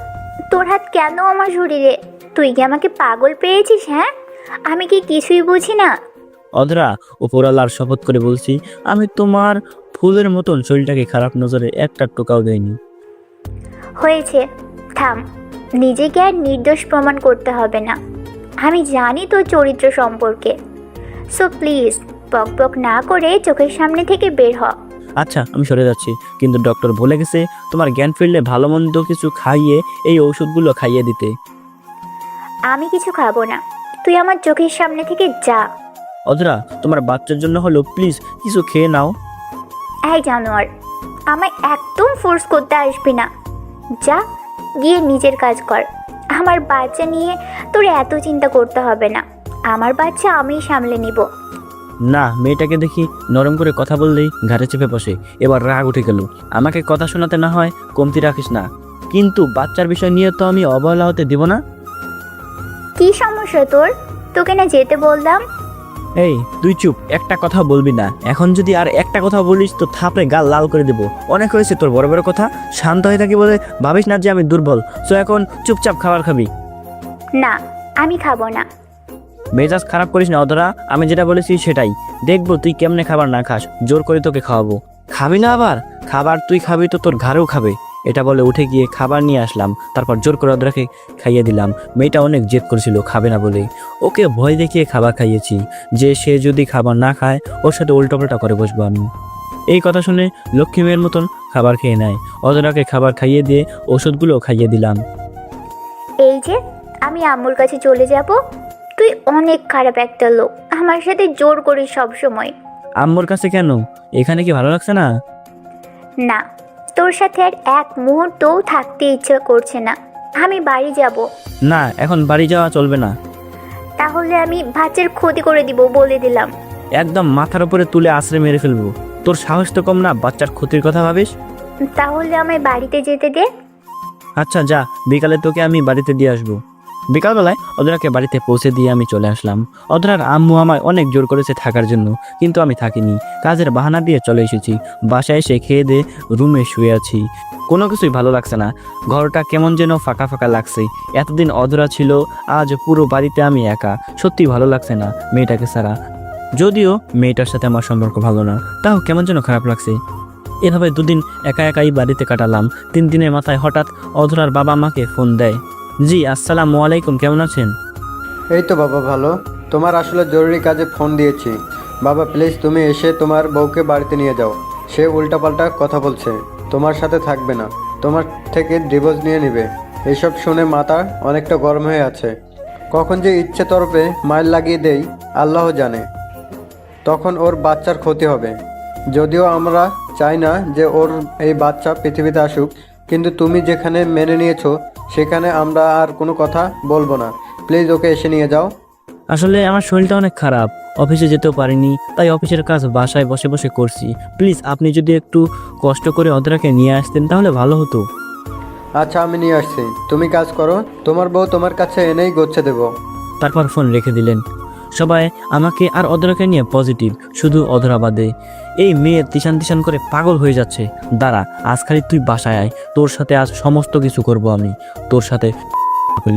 তোর হাত কেন আমার শরীরে? তুই কি আমাকে পাগল পেয়েছিস? হ্যাঁ, আমি কি কিছুই বুঝি না? অধরা, উপরওয়ালার শপথ করে বলছি, আমি তোমার ফুলের মতন শরীরটাকে খারাপ নজরে একটা টোকাও দেয়নি। হয়েছে, থাম। নিজেকে আর নির্দোষ প্রমাণ করতে হবে না। আমি জানি তোর চরিত্র সম্পর্কে। সো প্লিজ বক বক না করে চোখের সামনে থেকে বের হ। আচ্ছা, আমি সরে যাচ্ছি, কিন্তু ডক্টর বলে গেছে তোমার জ্ঞান ফিরলে ভালো মন্দ কিছু খাইয়ে এই ওষুধগুলো খাইয়ে দিতে। আমি কিছু খাবো না, তুই আমার চোখের সামনে থেকে যা। অধরা, তোমার বাচ্চার জন্য হলো প্লিজ কিছু খেয়ে নাও। এই জানোয়ার, আমায় একদম ফোর্স করতে আসবি না। যা, গিয়ে নিজের কাজ কর। আমার বাচ্চা নিয়ে তোর এত চিন্তা করতে হবে না। আমার বাচ্চা আমিই সামলে নিব। না, মেয়েটাকে দেখি নরম করে কথা বললেই ঘাড়ে চেপে বসে। এবার রাগ উঠে গেল। আমাকে কথা শোনাতে না হয় কমতি রাখিস না, কিন্তু বাচ্চার বিষয় নিয়ে তো আমি অবহেলা হতে দিব না। কি সমস্যা তোর? তোকে না যেতে বললাম। এই তুই চুপ, একটা কথা বলবি না। এখন যদি আর একটা কথা বলিস তো থাপড়ে গাল লাল করে দেবো। অনেক হয়েছে তোর বড় বড় কথা। শান্ত হয়ে থাকি বলে ভাবিস না যে আমি দুর্বল। তো এখন চুপচাপ খাবার খাবি। না, আমি খাবো না। মেজাজ খারাপ করিস না অধরা, আমি যেটা বলেছি সেটাই। দেখবো তুই কেমনে খাবার না খাস, জোর করে তোকে খাওয়াবো। খাবি না আবার? খাবার তুই খাবি তো তোর ঘাড়েও খাবে। এটা বলে উঠে গিয়ে খাবার নিয়ে আসলাম, তারপর জোর করে অদ্রাকে খাইয়ে দিলাম। মেয়েটা অনেক জেদ করেছিল খাবে না বলে, ওকে ভয় দেখিয়ে খাবার খাইয়েছি যে সে যদি খাবার না খায় ওর সাথে উল্টোপাল্টা করে বসবো আমি। এই কথা শুনে লক্ষ্মী মেয়ের মতন খাবার খেয়ে নেয়। অদ্রাকে খাবার খাইয়ে দিয়ে ওষুধগুলো খাইয়ে দিলাম। এই যে আমি আম্মুর কাছে চলে যাব। তুই অনেক খারাপ একটা লোক, আমার সাথে জোর করিস সব সময়। আম্মুর কাছে কেন? এখানে কি ভালো লাগছে না? না, তোর সাথে আর এক মুহূর্তও থাকতে ইচ্ছে করছে না। আমি বাড়ি যাব। না, এখন বাড়ি যাওয়া চলবে না। তাহলে আমি বাচ্চার ক্ষতি করে দিব, বলে দিলাম। একদম মাথার উপরে তুলে আছড়ে মেরে ফেলবো। তোর সাহস তো কম না, বাচ্চার ক্ষতির কথা ভাবিস? তাহলে আমায় বাড়িতে যেতে দে। আচ্ছা যা, বিকালে তোকে আমি বাড়িতে দিয়ে আসবো। বিকালবেলায় অধরাকে বাড়িতে পৌঁছে দিয়ে আমি চলে আসলাম। অধরার আম্মু আমায় অনেক জোর করেছে থাকার জন্য, কিন্তু আমি থাকিনি। কাজের বাহানা দিয়ে চলে এসেছি। বাসায় এসে খেয়ে দিয়ে রুমে শুয়ে আছি। কোনো কিছুই ভালো লাগছে না। ঘরটা কেমন যেন ফাঁকা ফাঁকা লাগছে। এতদিন অধরা ছিল, আজ পুরো বাড়িতে আমি একা। সত্যি ভালো লাগছে না মেয়েটাকে ছাড়া। যদিও মেয়েটার সাথে আমার সম্পর্ক ভালো না, তাও কেমন যেন খারাপ লাগছে। এভাবে দুদিন একা একাই বাড়িতে কাটালাম। 3 দিনের মাথায় হঠাৎ অধরার বাবা আমাকে ফোন দেয়। জি আসসালামু আলাইকুম, কেমন আছেন? এই তো বাবা ভালো। তোমার আসলে জরুরি কাজে ফোন দিয়েছি। বাবা প্লিজ তুমি এসে তোমার বউকে বাড়িতে নিয়ে যাও। সে উল্টাপাল্টা কথা বলছে, তোমার সাথে থাকবে না, তোমার থেকে ডিভোর্স নিয়ে নেবে। এইসব শুনে মাথা অনেকটা গরম হয়ে আছে। কখন যে ইচ্ছে তরফে মাইল লাগিয়ে দেই আল্লাহ জানে। তখন ওর বাচ্চার ক্ষতি হবে। যদিও আমরা চাই না যে ওর এই বাচ্চা পৃথিবীতে আসুক, কিন্তু তুমি যেখানে মেনে নিয়েছো সেখানে আমরা আর কোনো কথা বলবো না। প্লিজ ওকে এসে নিয়ে যাও। আসলে আমার শরীরটা অনেক খারাপ, অফিসে যেতেও পারিনি, তাই অফিসের কাজ বাসায় বসে বসে করছি। প্লিজ আপনি যদি একটু কষ্ট করে অধরাকে নিয়ে আসতেন তাহলে ভালো হতো। আচ্ছা আমি নিয়ে আসছি, তুমি কাজ করো, তোমার বউ তোমার কাছে এনেই গোচ্ছে দেবো। তারপর ফোন রেখে দিলেন। সবাই আমাকে আর অধরাকে নিয়ে পজিটিভ, শুধু অধরা বাদে। এই মেয়ে তিশান তিশান করে পাগল হয়ে যাচ্ছে। দাঁড়া, আজ খালি তুই বাসায় আয়, তোর সাথে আজ সমস্ত কিছু করব আমি, তোর সাথে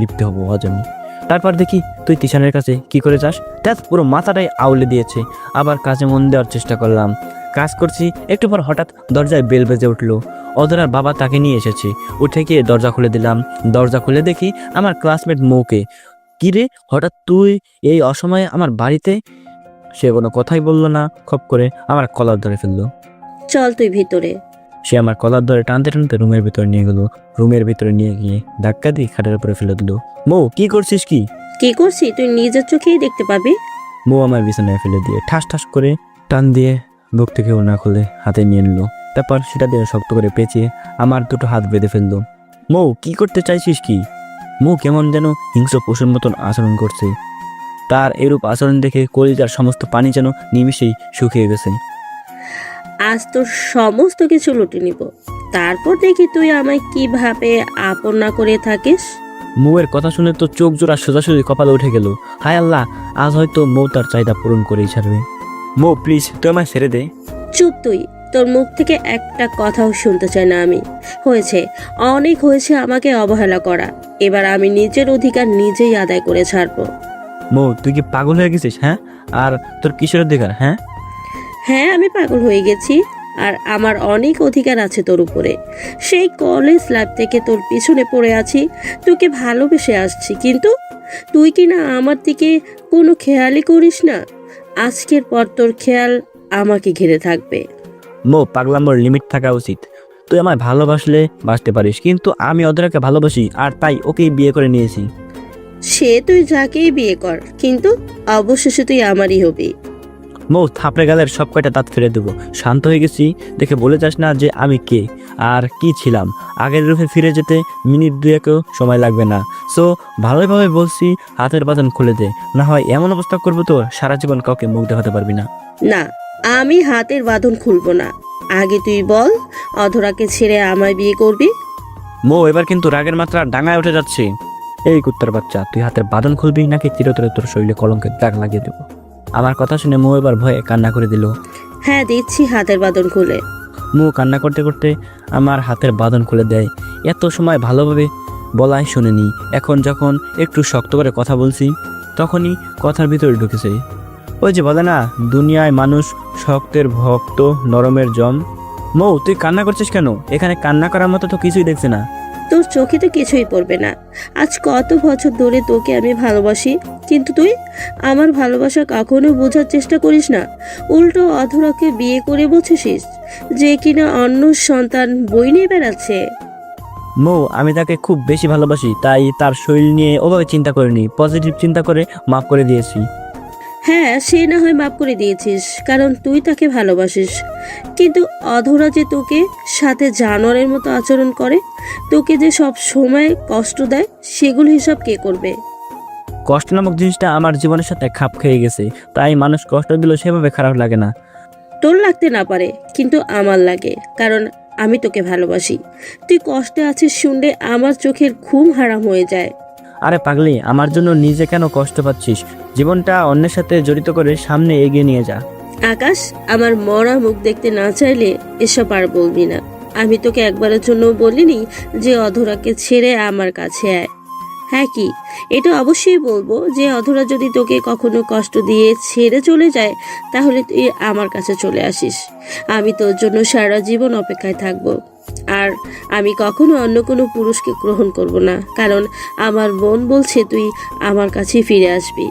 লিপ্ত হবো আজ আমি। তারপর দেখি তুই তিশানের কাছে কি করে যাস। দেখ পুরো মাথাটাই আউলে দিয়েছে। আবার কাজে মন দেওয়ার চেষ্টা করলাম, কাজ করছি। একটু পর হঠাৎ দরজায় বেল বেজে উঠলো। অধরার বাবা তাকে নিয়ে এসেছে। উঠে গিয়ে দরজা খুলে দিলাম। দরজা খুলে দেখি আমার ক্লাসমেট মৌকে। কিরে হঠাৎ তুই এই অসময়ে আমার বাড়িতে? সে কোনো কথাই বললো না, খপ করে আমার কলার ধরে ফেললো। চল তুই ভিতরে। সে আমার কলার ধরে টানতে টানতে রুমের ভিতরে নিয়ে গেল। রুমের ভিতরে নিয়ে গিয়ে ধাক্কা দিয়ে খাটের উপরে ফেলে দিল। মৌ কি করছিস কি? কি করছি তুই নিজের চোখেই দেখতে পাবি। মৌ আমার বিছানায় ফেলে দিয়ে ঠাস ঠাস করে টান দিয়ে বুক থেকে ওড়না খুলে হাতে নিয়ে নিল। তারপর সেটা দিয়ে শক্ত করে পেঁচিয়ে আমার দুটো হাত বেঁধে ফেললো। মৌ কি করতে চাইছিস কি? মৌ কেমন যেন হিংস্র পশুর মতন আচরণ করছে। তার এরূপ আচরণ দেখে কলিজার সমস্ত পানি যেন নিমিষেই শুকিয়ে গেছে। আজ তোর সমস্ত কিছু লুটে নিব, তারপর দেখি তুই আমায় কিভাবে আপন না করে থাকিস। মৌয়ের কথা শুনে তো চোখ জোড়া সোজাসুজি কপালে উঠে গেল। হায় আল্লাহ, আজ হয়তো মৌ তার চাহিদা পূরণ করেই ছাড়বে। মৌ প্লিজ তুই আমায় ছেড়ে দে। চুপ তুই, তোর মুখ থেকে একটা কথাও শুনতে চাই না আমি। হয়েছে, অনেক হয়েছে আমাকে অবহেলা করা। এবার আমি নিজের অধিকার নিজেই আদায় করে ছাড়বো। মৌ তুই কি পাগল হয়ে গেছিস? হ্যাঁ, আর তোর কিসের অধিকার? হ্যাঁ হ্যাঁ আমি পাগল হয়ে গেছি, আর আমার অনেক অধিকার আছে তোর উপরে। সেই কলেজ লাইফ থেকে তোর পিছনে পড়ে আছি, তোকে ভালোবেসে আসছি, কিন্তু তুই কি না আমার দিকে কোনো খেয়ালই করিস না। আজকের পর তোর খেয়াল আমাকে ঘিরে থাকবে। মৌ পাগলামোর লিমিট থাকা উচিত। তুই আমায় ভালোবাসলে বাসতে পারিস, কিন্তু আমি অধরাকে ভালোবাসি আর তাই ওকেই বিয়ে করে নিয়েছি। সে তুই যাকেই বিয়ে কর, কিন্তু অবশেষে তুই আমারই হবি। মৌ থাপড়ে গালের সব কয়টা দাঁত ফেলে দেবো। শান্ত হয়ে গেছি দেখে বলে যাস না যে আমি কে আর কি ছিলাম। আগের রূপে ফিরে যেতে মিনিট 2-1ও সময় লাগবে না। সো ভালোভাবে বলছি, হাতের বাঁধন খুলে দে, না হয় এমন অবস্থা করবো তো সারা জীবন কাউকে মুখ দেখাতে পারবি না। না, আমি হাতের বাঁধন খুলবো না। আগে তুই বল, অধরাকে ছেড়ে আমায় বিয়ে করবি? মৌ এবার কিন্তু রাগের মাত্রা ডাঙায় উঠে যাচ্ছে। এই কুত্তার বাচ্চা, তুই হাতের বাঁধন খুলবি নাকি চিরতরে তোর শরীরে কলঙ্কের দাগ লাগিয়ে দেবো? আমার কথা শুনে মৌ এবার ভয়ে কান্না করে দিল। হ্যাঁ দিচ্ছি হাতের বাঁধন খুলে। মৌ কান্না করতে করতে আমার হাতের বাঁধন খুলে দেয়। এত সময় ভালোভাবে বলাই শোনেনি, এখন যখন একটু শক্ত করে কথা বলছি তখনই কথার ভিতরে ঢুকেছে। ওই যে বলে না, দুনিয়ায় মানুষ শক্তের ভক্ত নরমের জম। মৌ, তুই কান্না করছিস কেন? এখানে কান্না করার মতো তো কিছুই দেখছি না। তোর চোখে তো কিছুই পড়বে না। আজ কত বছর ধরে তোকে আমি ভালোবাসি, কিন্তু তুই আমার ভালোবাসা কখনো বোঝার চেষ্টা করিস না। উল্টো অধরাকে বিয়ে করে বসেছিস, যে কিনা অন্য সন্তান বই নিয়ে বেড়াচ্ছে। মৌ, আমি তাকে খুব বেশি ভালোবাসি, তাই তার শরীর নিয়ে ওভাবে চিন্তা করিনি, পজিটিভ চিন্তা করে মাফ করে দিয়েছি। হ্যাঁ, সে না হয় মাফ করে দিয়েছিস, কারণ তুই তাকে ভালোবাসিস। কিন্তু অধরা যে তোকে সাথে জানোয়ারের মতো আচরণ করে, তোকে যে সব সময় কষ্ট দেয়, সেগুলো হিসাব কে করবে? কষ্ট নামক জিনিসটা আমার জীবনের সাথে খাপ খেয়ে গেছে, তাই মানুষ কষ্ট দিলেও সেভাবে খারাপ লাগে না। তোর লাগতে না পারে, কিন্তু আমার লাগে, কারণ আমি তোকে ভালোবাসি। তুই কষ্টে আছিস শুনলে আমার চোখের ঘুম হারাম হয়ে যায়। আরে পাগলি, আমার জন্য নিজে কেন কষ্ট পাচ্ছিস? জীবনটা অন্যের সাথে জড়িত করে সামনে এগিয়ে নিয়ে যা। আকাশ, আমার মরা মুখ দেখতে না চাইলে এসব আর বলবি না। আমি তোকে একবারের জন্য বলিনি যে অধরাকে ছেড়ে আমার কাছে আয়। হ্যাঁ, কি এটা অবশ্যই বলবো যে অধরা যদি তোকে কখনো কষ্ট দিয়ে ছেড়ে চলে যায়, তাহলে তুই আমার কাছে চলে আসিস। আমি তোর জন্য সারা জীবন অপেক্ষায় থাকবো। আর আমি কখনো অন্য কোনো পুরুষকে গ্রহণ করব না, কারণ আমার মন বলছে তুই আমার কাছেই ফিরে আসবি।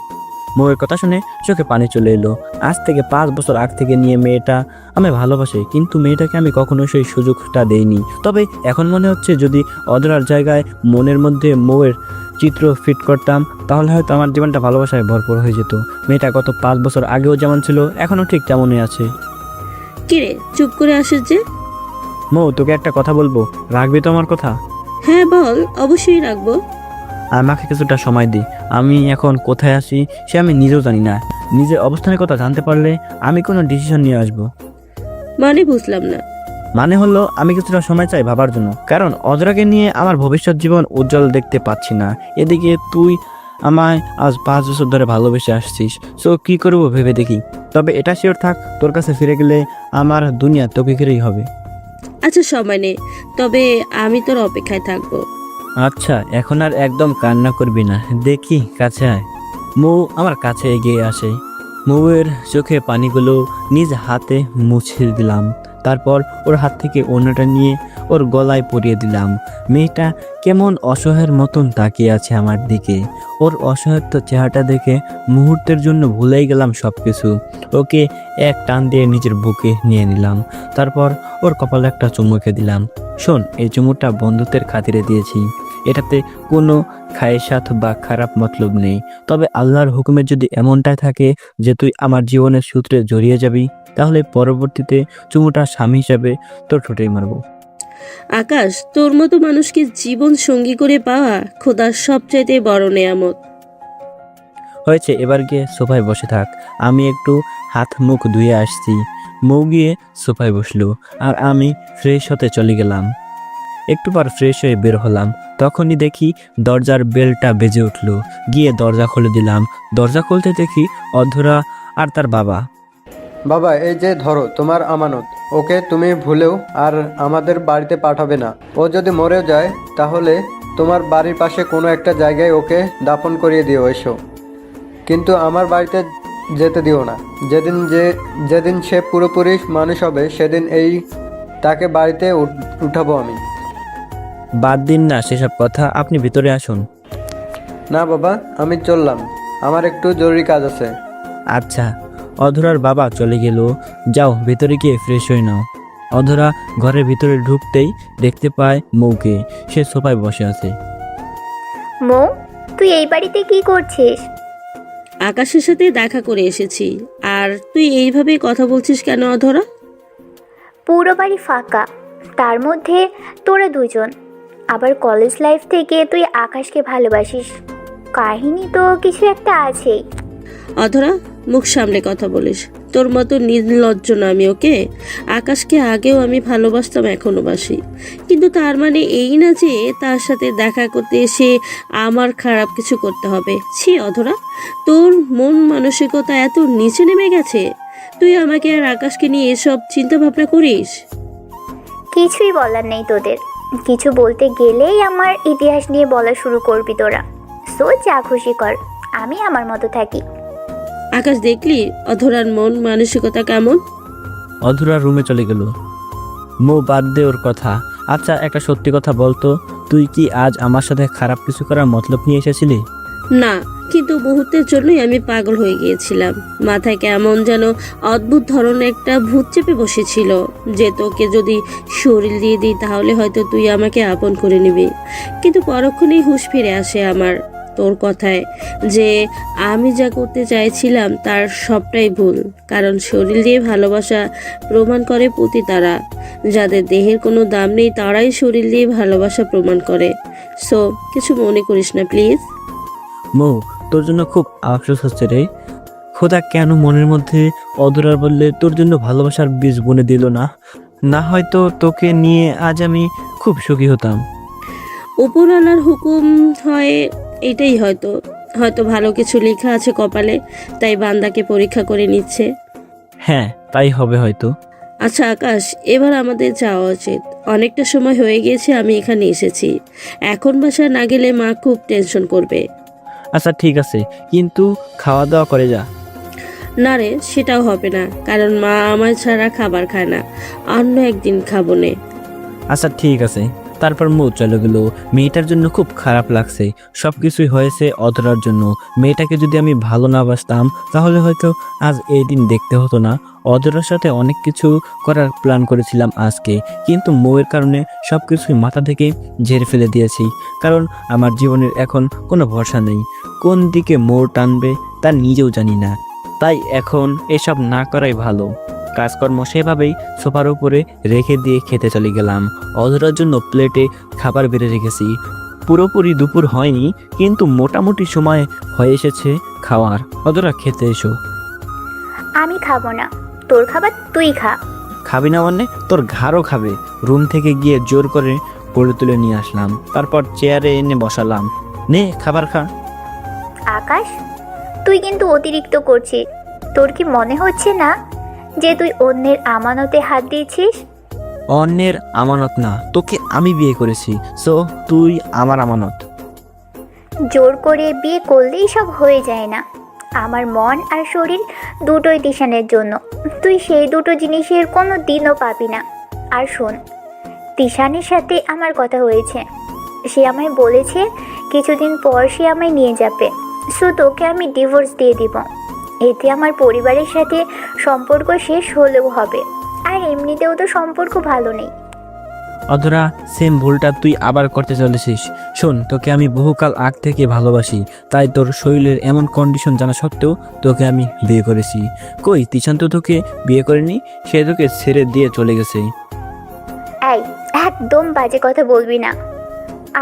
মৌয়ের কথা শুনে চোখে পানি চলে এলো। আজ থেকে 5 বছর আগ থেকে নিয়ে মেয়েটা আমি ভালোবাসি, কিন্তু মেয়েটাকে আমি কখনো সেই সুযোগটা দেইনি। তবে এখন মনে হচ্ছে যদি অধরার জায়গায় মনের মধ্যে মৌয়ের চিত্র ফিট করতাম, তাহলে হয়তো আমার জীবনটা ভালোবাসায় ভরপুর হয়ে যেত। মেয়েটা গত 5 বছর আগেও যেমন ছিল, এখনও ঠিক তেমনই আছে। কিরে, চুপ করে আসিস যে? মৌ, তোকে একটা কথা বলবো, রাখবি তো আমার কথা? হ্যাঁ বল, অবশ্যই রাখবো। আমাকে কিছুটা সময় দি। আমি এখন কোথায় আছি সে আমি নিজেও জানি না। নিজের অবস্থানের কথা জানতে পারলে আমি কোনো ডিসিশন নিয়ে আসবো। মানে বুঝলাম না। মানে হলো আমি কিছুটা সময় চাই ভাবার জন্য, কারণ অজরাকে নিয়ে আমার ভবিষ্যৎ জীবন উজ্জ্বল দেখতে পাচ্ছি না। এদিকে তুই আমায় আজ 5 বছর ধরে ভালোবেসে আসছিস, সো কি করবো ভেবে দেখি। তবে এটা শিওর থাক, তোর কাছে ফিরে গেলে আমার দুনিয়া তোকে ঘিরেই হবে। আচ্ছা, সময় নে, তবে আমি তোর অপেক্ষায় থাকবো। আচ্ছা, এখন আর একদম কান্না করবি না, দেখি কাছে আয়। মৌ আমার কাছে এগিয়ে আসে। মৌয়ের চোখে পানিগুলো নিজ হাতে মুছে দিলাম, তারপর ওর হাত থেকে ওড়নাটা নিয়ে ওর গলায় পরিয়ে দিলাম। মেয়েটা কেমন অসহায়ের মতন তাকিয়ে আছে আমার দিকে। ওর অসহায়ত্ব চেহারাটা দেখে মুহূর্তের জন্য ভুলেই গেলাম সব কিছু। ওকে এক টান দিয়ে নিজের বুকে নিয়ে নিলাম, তারপর ওর কপালে একটা চুমুকে দিলাম। শোন, এই চুমুটা বন্ধুত্বের খাতিরে দিয়েছি, এটাতে কোনো খায়েশাত বা খারাপ মতলব নেই। তবে আল্লাহর হুকুমে যদি এমনটাই থাকে যে তুই আমার জীবনের সূত্রে জড়িয়ে যাবি, তাহলে পরবর্তীতে চুমুটা স্বামী হিসাবে তোর ঠোঁটেই মারবো। আকাশ, তোর মতো মানুষকে জীবন সঙ্গী করে পাওয়া খোদার সবচাইতে বড় নেয়ামত। হয়েছে, এবার গিয়ে সোফায় বসে থাক, আমি একটু হাত মুখ ধুয়ে আসছি। মৌ গিয়ে সোফায় বসলো আর আমি ফ্রেশ হতে চলে গেলাম। একটু পর ফ্রেশ হয়ে বের হলাম, তখনই দেখি দরজার বেলটা বেজে উঠলো। গিয়ে দরজা খুলে দিলাম। দরজা খুলতে দেখি অধরা আর তার বাবা। বাবা, এই যে ধরো তোমার আমানত। ওকে তুমি ভুলেও আর আমাদের বাড়িতে পাঠাবে না। ও যদি মরেও যায় তাহলে তোমার বাড়ির পাশে কোনো একটা জায়গায় ওকে দাফন করিয়ে দিও এসো, কিন্তু আমার বাড়িতে যেতে দিও না। যেদিন সে পুরোপুরি মানুষ হবে সেদিন তাকে বাড়িতে উঠাবো আমি। বাদ দিন না সেসব কথা, আপনি ভিতরে আসুন। না বাবা, আমি চললাম, আমার একটু জরুরি কাজ আছে। আচ্ছা। অধরার বাবা চলে গেল। যাও ভিতরে গিয়ে ফ্রেশ হয়ে নাও। অধরা ঘরের ভিতরে ঢুকতেই দেখতে পায় মৌকে, সে সোফায় বসে আছে। মৌ, তুই এই বাড়িতে কি করছিস? আকাশের সাথে দেখা করে এসেছি। আর তুই এইভাবে কথা বলছিস কেন অধরা? পুরো বাড়ি ফাঁকা, তার মধ্যে তোরা দুজন। আবার কলেজ লাইফ থেকে তুই আকাশকে ভালোবাসিস, কাহিনী তো কিছু একটা আছেই। অধরা, মুখ সামলে কথা বলিস। তোর মতো নির্লজ্জ না আমি, ওকে? আকাশকে আগেও আমি ভালোবাসতাম, এখনো বাসি, কিন্তু তার মানে এই না যে তার সাথে দেখা করতে এসে আমার খারাপ কিছু করতে হবে। ছি অধরা, তোর মন মানসিকতা এত নিচে নেমে গেছে, তুই আমাকে আর আকাশকে নিয়ে এসব চিন্তা ভাবনা করিস? কিছুই বলার নেই তোদের, কিছু বলতে গেলেই আমার ইতিহাস নিয়ে বলা শুরু করবি তোরা। সো যা খুশি কর, আমি আমার মতো থাকি। আকাশ, দেখলি অধরার মন মানসিকতা কেমন? অধরা রুমে চলে গেল। মো বাদ দে ওর কথা। আচ্ছা একটা সত্যি কথা বলতো, তুই কি আজ আমার সাথে খারাপ কিছু করার মতলব নিয়ে এসেছিলি? না, কিন্তু মুহূর্তের জন্যই আমি পাগল হয়ে গিয়েছিলাম। মাথায় কেমন যেন অদ্ভুত ধরনের একটা ভূত চেপে বসেছিল যে তোকে যদি শরীর দিয়ে দিই তাহলে হয়তো তুই আমাকে আপন করে নিবি। কিন্তু পরক্ষণেই হুঁশ ফিরে আসে আমার তোর কথায় যে আমি যা করতে চাইছিলাম তার সবটাই ভুল। কারণ শরীর দিয়ে ভালোবাসা প্রমাণ করে পতিতারা, যাদের দেহের কোনো দাম নেই তারাই শরীর দিয়ে ভালোবাসা প্রমাণ করে। সো কিছু মনে করিস না প্লিজ। মো, তোর জন্য খুব আফসোস হচ্ছে রে। খোদা কেন মনের মধ্যে অধরার বললে তোর জন্য ভালোবাসার বীজ বুনে দিল না? না হয়তো তোকে নিয়ে আজ আমি খুব সুখী হতাম। উপরওয়ালার হুকুম হয় এটাই, হয়তো হয়তো ভালো কিছু লেখা আছে কপালে, তাই বান্দাকে পরীক্ষা করে নিচ্ছে। হ্যাঁ, তাই হবে হয়তো। আচ্ছা আকাশ, এবার আমাদের যাওয়া উচিত। অনেকটা সময় হয়ে গিয়েছে আমি এখানে এসেছি। এখন বাসায় না গেলে মা খুব টেনশন করবে। আচ্ছা ঠিক আছে, কিন্তু খাওয়া দাওয়া করে যা। না রে, সেটাও হবে না, কারণ মা আমার ছাড়া খাবার খায় না। অন্য একদিন খাবো নে। আচ্ছা ঠিক আছে। তারপর মো চলে গেল। মেয়েটার জন্য খুব খারাপ লাগছে। সব কিছুই হয়েছে অধরার জন্য। মেয়েটাকে যদি আমি ভালো না বাসতাম তাহলে হয়তো আজ এই দিন দেখতে হতো না। অধরার সাথে অনেক কিছু করার প্ল্যান করেছিলাম আজকে, কিন্তু মৌয়ের কারণে সব কিছুই মাথা থেকে ঝেড়ে ফেলে দিয়েছি। কারণ আমার জীবনের এখন কোনো ভরসা নেই। কোন দিকে মোড় টানবে তা নিজেও জানি না। তাই এখন এসব না করাই ভালো। কাজকর্ম সেভাবেই সোফার উপরে রেখে দিয়ে খেতে চলে গেলাম। অধরার জন্য প্লেটে খাবার বেড়ে রেখেছি। পুরোপুরি দুপুর হয়নি, কিন্তু মোটামুটি সময় হয়ে এসেছে খাওয়ার। অধরা খেতে এসো। আমি খাবো না, তোর খাবার তুই খা। খাবি না মানে? তোর ঘাড়ও খাবে। রুম থেকে গিয়ে জোর করে কোলে তুলে নিয়ে আসলাম, তারপর চেয়ারে এনে বসালাম। নে খাবার খা। আকাশ, তুই কিন্তু অতিরিক্ত করছিস। তোর কি মনে হচ্ছে না যে তুই অন্যের আমানতে হাত দিয়েছিস? অন্যের আমানত না, তোকে আমি বিয়ে করেছি, সো তুই আমার আমানত। জোর করে বিয়ে করলেই সব হয়ে যায় না। আমার মন আর শরীর দুটোই তিশানের জন্য। তুই সেই দুটো জিনিসের কোনো দিনও পাবি না। আর শোন, তিশানের সাথে আমার কথা হয়েছে। সে আমায় বলেছে কিছুদিন পর সে আমায় নিয়ে যাবে। সো তোকে আমি ডিভোর্স দিয়ে দিব। এতে আমার পরিবারের সাথে সম্পর্ক শেষ হলেও হবে, আর এমনিতেও তো সম্পর্ক ভালো নেই। অধরা, সেম ভুলটা তুই আবার করতে চলেছিস। শোন, তোকে আমি বহুকাল আগ থেকে ভালোবাসি, তাই তোর শরীরের এমন কন্ডিশন জানা সত্ত্বেও তোকে আমি বিয়ে করেছি। কই তিশান তো তোকে বিয়ে করেনি, সে তোকে ছেড়ে দিয়ে চলে গেছে। এই, একদম বাজে কথা বলবি না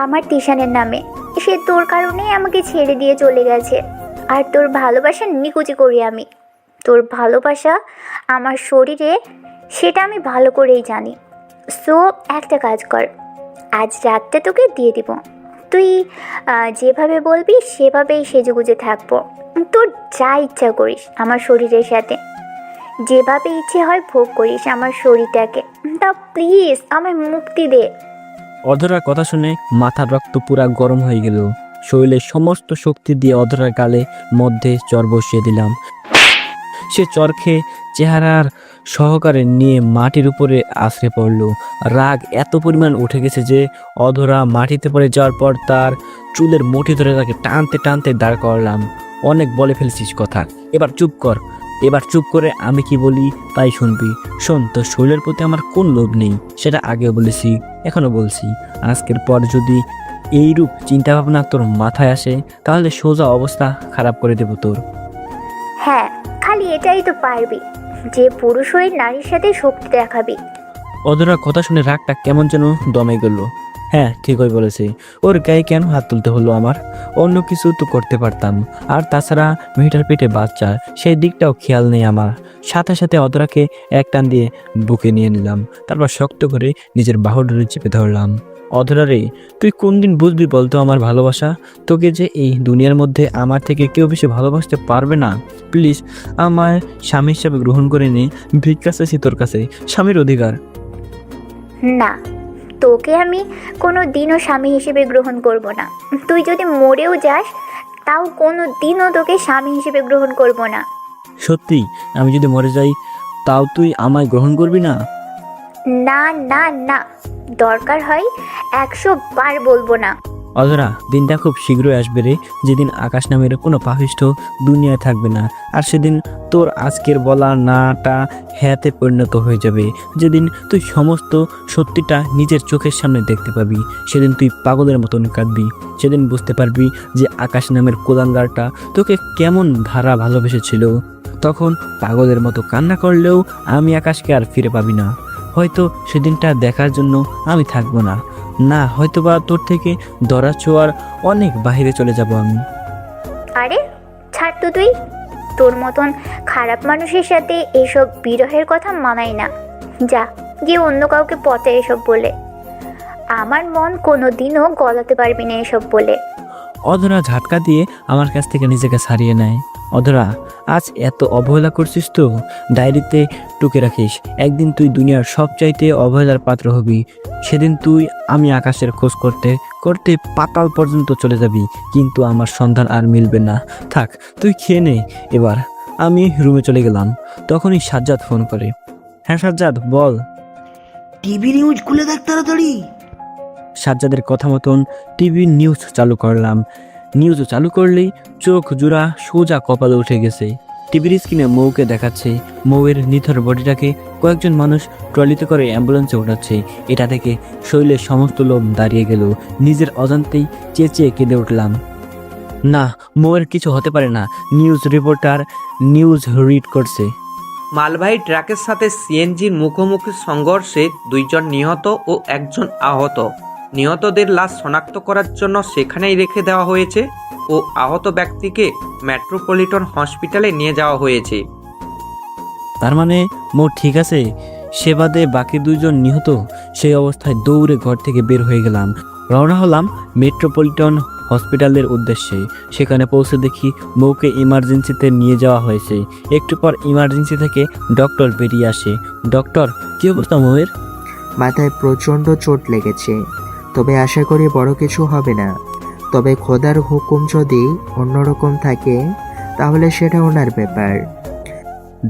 আমার তিশানের নামে। সে তোর কারণেই আমাকে ছেড়ে দিয়ে চলে গেছে। আর তোর ভালোবাসা নিকুচি করি আমি। তোর ভালোবাসা আমার শরীরে, সেটা আমি ভালো করেই জানি। সো একটা কাজ কর, আজ রাতটা তোকে দিয়ে দিব। তুই যেভাবে বলবি সেভাবেই সেজেগুজে থাকবো। তোর যা ইচ্ছা করিস আমার শরীরের সাথে, যেভাবে ইচ্ছে হয় ভোগ করিস আমার শরীরটাকে। তা প্লিজ আমায় মুক্তি দে। অধরার কথা শুনে মাথার রক্ত পুরা গরম হয়ে গেল। শরীরের সমস্ত শক্তি দিয়ে অধরার গালে মধ্যে চর বসিয়ে দিলাম। সে চর খেয়ে চেহারার সহকারে নিয়ে মাটির উপরে আছড়ে পড়ল। রাগ এত পরিমাণ উঠে গেছে যে অধরা মাটিতে পড়ে যাওয়ার পর তার চুলের মুঠি ধরে তাকে টানতে টানতে দাঁড় করালাম। অনেক বলে ফেলছিস কথা, এবার চুপ কর। এবার চুপ করে আমি কি বলি তাই শুনবি। শোন, তোর শরীরের প্রতি আমার কোন লোভ নেই, সেটা আগেও বলেছি, এখনো বলছি। আজকের পর যদি এইরূপ চিন্তাভাবনা তোর মাথায় আসে তাহলে সোজা অবস্থা খারাপ করে দেব তোর। হ্যাঁ, খালি এটাই তো পারবি, যে পুরুষ হয়ে নারীর সাথে শক্তি দেখাবি। অধরার কথা শুনে রাগটা কেমন যেন দমে গেল। হ্যাঁ, ঠিকই বলেছে। ওর গায়ে কেন হাত তুলতে হলো আমার? অন্য কিছু তো করতে পারতাম। আর তাছাড়া মেয়েটার পেটে বাচ্চা, সেই দিকটাও খেয়াল নেই আমার। সাথে সাথে অধরাকে এক টান দিয়ে বুকে নিয়ে নিলাম, তারপর শক্ত করে নিজের বাহু ধরে চেপে ধরলাম। অধরা রে, তুই কোন দিন বুঝবি বলতো আমার ভালোবাসা? তোকে যে এই দুনিয়ার মধ্যে আমার থেকে কেউ বেশি ভালোবাসতে পারবে না। প্লিজ আমায় স্বামী হিসাবে গ্রহণ করে নে। ভিক্ষা চাইছি তোর কাছে, স্বামীর অধিকার। না, তোকে আমি কোনো দিনও স্বামী হিসেবে গ্রহণ করব না। তুই যদি মরেও যাস তাও কোনো দিনও তোকে স্বামী হিসেবে গ্রহণ করব না। সত্যি? আমি যদি মরে যাই তাও তুই আমায় গ্রহণ করবি না? না না না, দরকার হয় 100 বার বলবো না। অধরা, দিনটা খুব শীঘ্রই আসবে রে, যেদিন আকাশ নামের কোনো পাপিষ্ঠ দুনিয়ায় থাকবে না। আর সেদিন তোর আজকের বলা নাটা হ্যাঁতে পরিণত হয়ে যাবে। যেদিন তুই সমস্ত সত্যিটা নিজের চোখের সামনে দেখতে পাবি, সেদিন তুই পাগলের মতন কাঁদবি। সেদিন বুঝতে পারবি যে আকাশ নামের কোলাঙ্গারটা তোকে কেমন ধারা ভালোবেসেছিল। তখন পাগলের মতো কান্না করলেও আমি আকাশকে আর ফিরে পাবি না। হয়তো সেদিনটা দেখার জন্য আমি থাকবো না, না হয়তোবা তোর থেকে দরা ছোঁয়ার অনেক বাইরে চলে যাব আমি। আরে ছাড় তো তুই, তোর মতন খারাপ মানুষের সাথে এসব বিরহের কথা মানাই না। যা গিয়ে অন্য কাউকে পচে এসব বলে, আমার মন কোনোদিনও গলাতে পারবি না এসব বলে। অধরা ঝাটকা দিয়ে আমার কাছ থেকে নিজেকে ছাড়িয়ে নেয়। অধরা, আজ এত অবহেলা করছিস তো ডায়েরিতে টুকে রাখিস। একদিন তুই দুনিয়ার সবচাইতে অবহেলার পাত্র হবি। সেদিন তুই আমি আকাশের খোঁজ করতে করতে পাতাল পর্যন্ত চলে যাবি, কিন্তু আমার সন্ধান আর মিলবে না। থাক, তুই খেয়ে নে এবার। আমি রুমে চলে গেলাম। তখনই সাজ্জাদ ফোন করে। হ্যাঁ সাজ্জাদ, বল। টিভি নিউজ খুলে দেখ তাড়াতাড়ি। সাজ্জাদের কথা মতন টিভি নিউজ চালু করলাম। নিউজ চালু করলেই চোখ জোড়া সোজা কপালে উঠে গেছে। টিভির স্ক্রিনে মৌকে দেখাচ্ছে মৌয়ের নিথর বডিটাকে কয়েকজন মানুষ ট্রলিতে করে অ্যাম্বুলেন্সে ওঠাচ্ছে। এটা থেকে শরীরের সমস্ত লোম দাঁড়িয়ে গেল। নিজের অজান্তেই চেঁচিয়ে কেঁদে উঠলাম। না, মৌয়ের কিছু হতে পারে না। নিউজ রিপোর্টার নিউজ রিড করছে। মালবাহী ট্রাকের সাথে সিএনজির মুখোমুখি সংঘর্ষে 2 জন নিহত ও 1 জন আহত। নিহতদের লাশ শনাক্ত করার জন্য সেখানেই রেখে দেওয়া হয়েছে ও আহত ব্যক্তিকে মেট্রোপলিটন হসপিটালে নিয়ে যাওয়া হয়েছে। তার মানে মৌ ঠিক আছে? সে বাদে বাকি 2 জন নিহত। সেই অবস্থায় দৌড়ে ঘর থেকে বের হয়ে গেলাম। রওনা হলাম মেট্রোপলিটন হসপিটালের উদ্দেশ্যে। সেখানে পৌঁছে দেখি মৌকে ইমার্জেন্সিতে নিয়ে যাওয়া হয়েছে। একটু পর ইমার্জেন্সি থেকে ডক্টর বেরিয়ে আসে। ডক্টর, কী অবস্থা মৌয়ের? মাথায় প্রচণ্ড চোট লেগেছে, তবে আশা করি বড় কিছু হবে না। তবে খোদার হুকুম যদি অন্যরকম থাকে তাহলে সেটা ওনার ব্যাপার।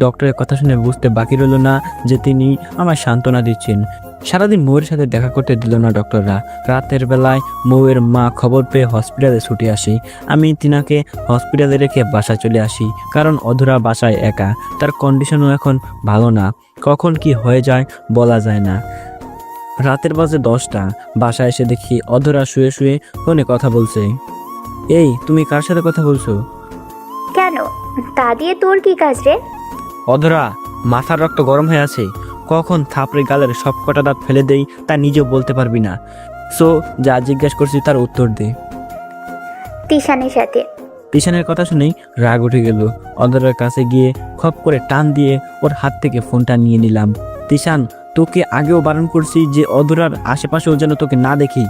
ডক্টরের কথা শুনে বুঝতে বাকি রইল না যে তিনি আমার সান্ত্বনা দিচ্ছেন। সারাদিন মৌয়ের সাথে দেখা করতে দিল না ডক্টররা। রাতের বেলায় মৌয়ের মা খবর পেয়ে হসপিটালে ছুটে আসি। আমি তিনাকে হসপিটালে রেখে বাসায় চলে আসি, কারণ অধরা বাসায় একা। তার কন্ডিশনও এখন ভালো না। কখন কি হয়ে যায় বলা যায় না। রাতের বাজে 10টা। বাসায় এসে দেখি অধরা শুয়ে শুয়ে ফোনে কথা বলছে। এই, তুমি কার সাথে কথা বলছো? কেন, তা দিয়ে তোর কি কাজ রে? অধরা, মাথার রক্ত গরম হয়ে আছে। কখন থাপড়ে গালের সব কটা দাঁত ফেলে দেই তা নিজেও বলতে পারবি না। সো যা জিজ্ঞেস করছি তার উত্তর দে। তিশানের সাথে। তিশানের কথা শুনেই রাগ উঠে গেল। অধরার কাছে গিয়ে খপ করে টান দিয়ে ওর হাত থেকে ফোনটা নিয়ে নিলাম। তিশান, তোকে আগেও বারণ করছি যে অধরার আশেপাশেও যেন তোকে না দেখি।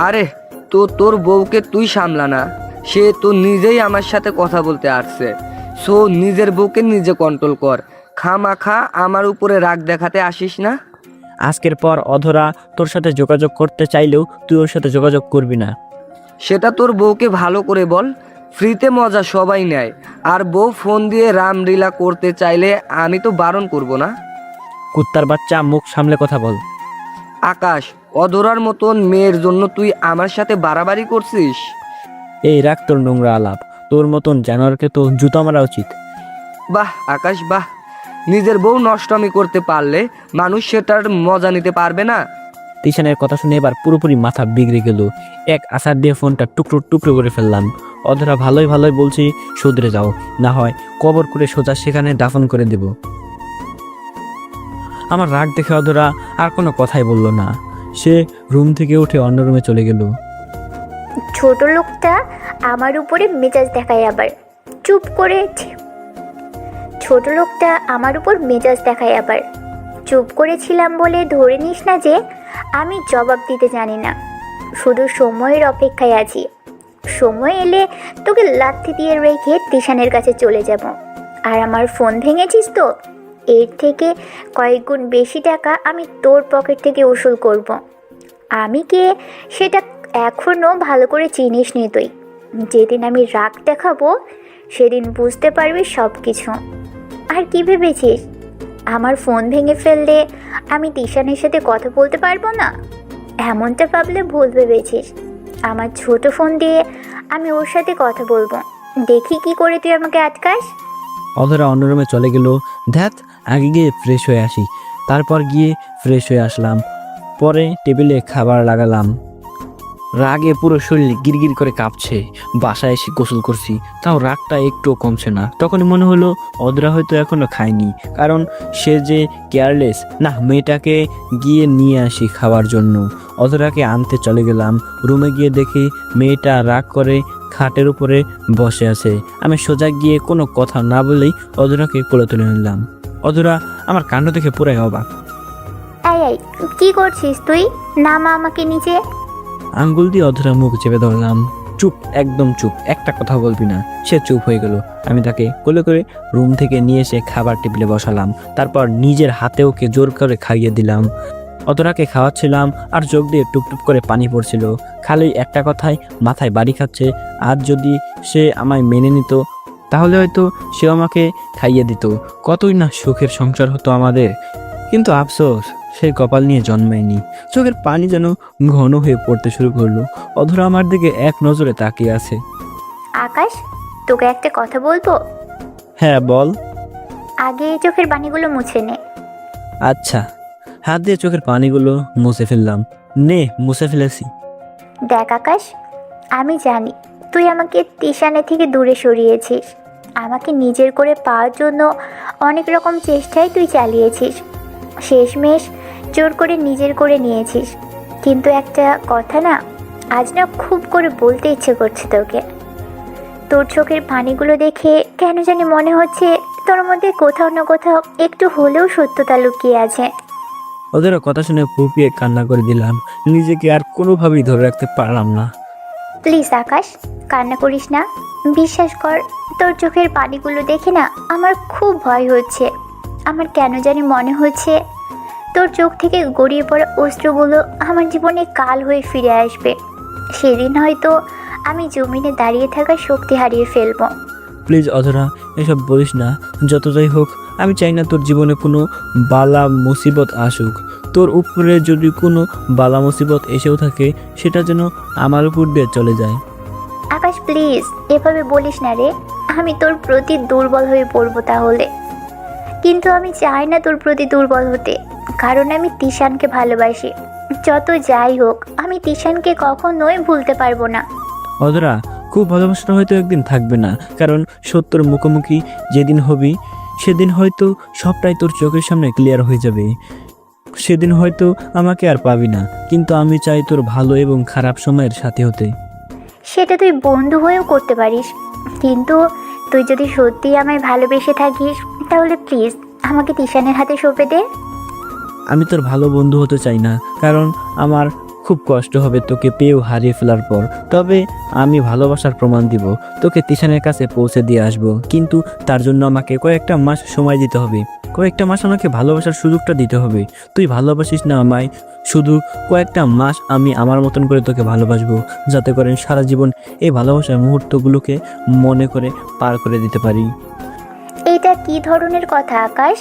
আরে তো তোর বউকে তুই সামলা না, সে তো নিজেই আমার সাথে কথা বলতে আসছে। সো নিজের বউকে নিজে কন্ট্রোল কর, খামাখা আমার উপরে রাগ দেখাতে আসিস না। আজকের পর অধরা তোর সাথে যোগাযোগ করতে চাইলেও তুই ওর সাথে যোগাযোগ করবি না। সেটা তোর বউকে ভালো করে বল। ফ্রিতে মজা সবাই নেয়, আর বউ ফোন দিয়ে রামলীলা করতে চাইলে আমি তো বারণ করব না। কুত্তার বাচ্চা, মুখ সামলে কথা বল। আকাশ, অধরার মতন মেয়ের জন্য তুই আমার সাথে বাড়াবাড়ি করছিস? এই রাখ তোর নোংরা আলাপ। তোর মতন জানোয়ারকে তো জুতা মারা উচিত। বাহ আকাশ বাহ, নিজের বউ নষ্টমি করতে পারলে মানুষ সেটার মজা নিতে পারবে না। তিশানের কথা শুনে এবার পুরোপুরি মাথা বিগড়ে গেল। এক আছাড় দিয়ে ফোনটা টুকরো টুকরো করে ফেললাম। অধরা, ভালোই ভালোই বলছি শুধরে যাও, না হয় কবর করে সোজা সেখানে দাফন করে দেব। আমার রাগ দেখে অধরা আর কোনো কথাই বলল না। সে রুম থেকে উঠে অন্য রুমে চলে গেল। ছোট লোকটা আমার উপরে মেজাজ দেখায় আবার। চুপ করে ছোট লোকটা আমার উপর মেজাজ দেখায় আবার। চুপ করেছিলাম বলে ধরে নিস না যে আমি জবাব দিতে জানি না। শুধু সময়ের অপেক্ষায় আছি। সময় এলে তোকে লাথি দিয়ে রেখে তিশানের কাছে চলে যাব। আর আমার ফোন ভেঙেছিস তো, এর থেকে কয়েক গুণ বেশি টাকা আমি তোর পকেট থেকে উসুল করব। আমি কে সেটা এখনও ভালো করে চিনিস নি তুই। যেদিন আমি রাগ দেখাবো সেদিন বুঝতে পারবি সব কিছু। আর কি ভেবেছিস আমার ফোন ভেঙে ফেললে আমি তিশানের সাথে কথা বলতে পারবো না? এমনটা ভাবলে ভুল ভেবেছিস। আমার ছোট ফোন দিয়ে আমি ওর সাথে কথা বলবো। দেখি কি করে তুই আমাকে আটকাস। অধরা অন্য রুমে চলে গেল। ধ্যাত, আগে গিয়ে ফ্রেশ হয়ে আসি। তারপর গিয়ে ফ্রেশ হয়ে আসলাম। পরে টেবিলে খাবার লাগালাম। রাগে পুরো শরীর গিরগির করে কাঁপছে। বাসায় এসে গোসল করছি, তাও রাগটা একটুও কমছে না। তখনই মনে হলো অধরা হয়তো এখনো খায়নি, কারণ সে যে কেয়ারলেস। না, মেয়েটাকে গিয়ে নিয়ে আসি খাওয়ার জন্য। অধরাকে আনতে চলে গেলাম। রুমে গিয়ে দেখি মেয়েটা রাগ করে খাটের উপরে বসে আছে। আমি সোজা গিয়ে কোনো কথা না বলেই অধরাকে কোলে তুলে নিলাম। অধরা আমার কাণ্ড দেখে পুরাই অবাক। এই কি করছিস তুই? নামা আমাকে নিচে। আঙ্গুল দিয়ে অধরা মুখ চেপে ধরলাম। চুপ, একদম চুপ, একটা কথা বলবি না। সে চুপ হয়ে গেল। আমি তাকে কোলে করে রুম থেকে নিয়ে এসে খাবার টেবিলে বসালাম। তারপর নিজের হাতে ওকে জোর করে খাইয়ে দিলাম। অধরাকে খাওয়াচ্ছিলাম আর চোখ দিয়ে টুপটুপ করে পানি পড়ছিল। খালি একটা কথাই মাথায় বাড়ি খাচ্ছে, আর যদি সে আমায় মেনে নিত তাহলে হয়তো সে আমাকে খাইয়ে দিত। কতই না সুখের সংসার হতো আমাদের। কিন্তু আফসোস, সে কপাল নিয়ে জন্মায়নি। চোখের পানি যেন ঘন হয়ে পড়তে শুরু করলো। অধরা আমার দিকে এক নজরে তাকিয়ে আছে। আকাশ, তোকে একটা কথা বলবো? হ্যাঁ, বল। আগে চোখের পানিগুলো মুছে নে। আচ্ছা। হাত দিয়ে চোখের পানিগুলো মুছে ফেললাম। নে, মুছে ফেলেছি। দেখ আকাশ, আমি জানি তুই আমাকে তিশানের থেকে দূরে সরিয়েছিস। আমাকে নিজের করে পাওয়ার জন্য অনেক রকম চেষ্টাই তুই চালিয়েছিস। শেষমেশ জোর করে নিজের করে নিয়েছিস। কিন্তু একটা কথা না, আজ না খুব করে বলতে ইচ্ছে করছে তোকে। তোর চোখের পানিগুলো দেখে কেন জানি মনে হচ্ছে তোর মধ্যে কোথাও না কোথাও একটু হলেও সত্যতা লুকিয়ে আছে। ওদের কথা শুনে ফুপিয়ে কান্না করে দিলাম। নিজেকে আর কোনোভাবেই ধরে রাখতে পারলাম না। প্লিজ আকাশ, কান্না করিস না। বিশ্বাস কর, তোর চোখের পানিগুলো দেখে না আমার খুব ভয় হচ্ছে। আমার কেন জানি মনে হচ্ছে তোর চোখ থেকে গড়িয়ে পড়া অস্ত্রগুলো আমার জীবনে কাল হয়ে ফিরে আসবে। সেদিন হয়তো আমি জমিনে দাঁড়িয়ে থাকার শক্তি হারিয়ে ফেলবো। প্লিজ অধরা, এসব বলিস না। যত যাই হোক, আমি চাই না তোর জীবনে কোনো বালা মুসিবত আসুক। তোর উপরে যদি কোনো বালা মুসিবত এসেও থাকে, সেটা যেন আমার উপর দিয়ে চলে যায়। আকাশ প্লিজ, এভাবে বলিস না রে। আমি তোর প্রতি দুর্বল হয়ে পড়বো তাহলে। কিন্তু আমি চাই না তোর প্রতি দুর্বল হতে, কারণ আমি তিশানকে ভালোবাসি। যত যাই হোক, আমি তিশানকে কখনোই ভুলতে পারবো না। অধরা, খুব ভালোবাসাটা হয়তো একদিন থাকবে না, কারণ সত্যর মুখোমুখি যেদিন হবি সেদিন হয়তো সবটাই তোর চোখের সামনে ক্লিয়ার হয়ে যাবে। সেদিন হয়তো আমাকে আর পাবি না, কিন্তু আমি চাই তোর ভালো এবং খারাপ সময়ের সাথে হতে। সেটা তুই বন্ধু হয়েও করতে পারিস, কিন্তু তুই যদি সত্যিই আমায় ভালোবেসে থাকিস তাহলে প্লিজ আমাকে তিশানের হাতে সঁপে দে। আমি তোর ভালো বন্ধু হতে চাই না, কারণ আমার খুব কষ্ট হবে তোকে পেয়েও হারিয়ে ফেলার পর। তবে আমি ভালোবাসার প্রমাণ দিব, তোকে তিশানের কাছে পৌঁছে দিয়ে আসব। কিন্তু তার জন্য আমাকে কয়েকটা মাস সময় দিতে হবে। কয়েকটা মাস আমাকে ভালোবাসার সুযোগটা দিতে হবে। তুই ভালোবাসিস না আমায়, শুধু কয়েকটা মাস আমি আমার মতন করে তোকে ভালোবাসবো, যাতে করে সারা জীবন এই ভালোবাসার মুহূর্তগুলোকে মনে করে পার করে দিতে পারি। এটা কি ধরনের কথা আকাশ?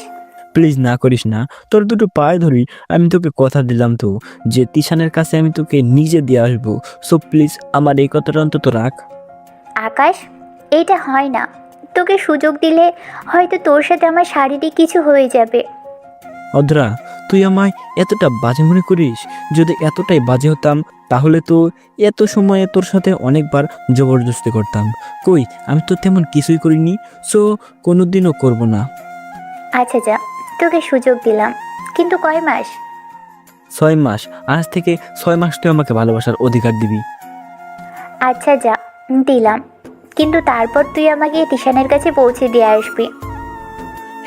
প্লিজ না করিস না, তোর দুটো পায়ে ধরি। আমি তোকে কথা দিলাম তো যে তিশানের কাছে আমি তোকে নিজে দিয়ে আসবো। সো প্লিজ আমার এই কথাটা অন্তত রাখ। আকাশ, এইটা হয় না। তোকে সুযোগ দিলে হয়তো তোর সাথে আমার শারীরিক কিছু হয়ে যাবে। অধরা, তুই আমায় এতটা বাজে মনে করিস? যদি এতটাই বাজে হতাম তাহলে তো এত সময়ে তোর সাথে অনেকবার জবরদস্তি করতাম। কই, আমি তো তেমন কিছুই করিনি। সো কোনোদিনও করব না। আচ্ছা যা, তোকে সুযোগ দিলাম, কিন্তু কয় মাস? 6 মাস। আজ থেকে 6 মাস তুই আমাকে ভালোবাসার অধিকার দিবি। আচ্ছা যা, দিলাম, কিন্তু তারপর তুই আমাকে তিশানের কাছে পৌঁছে দিয়ে আসবি।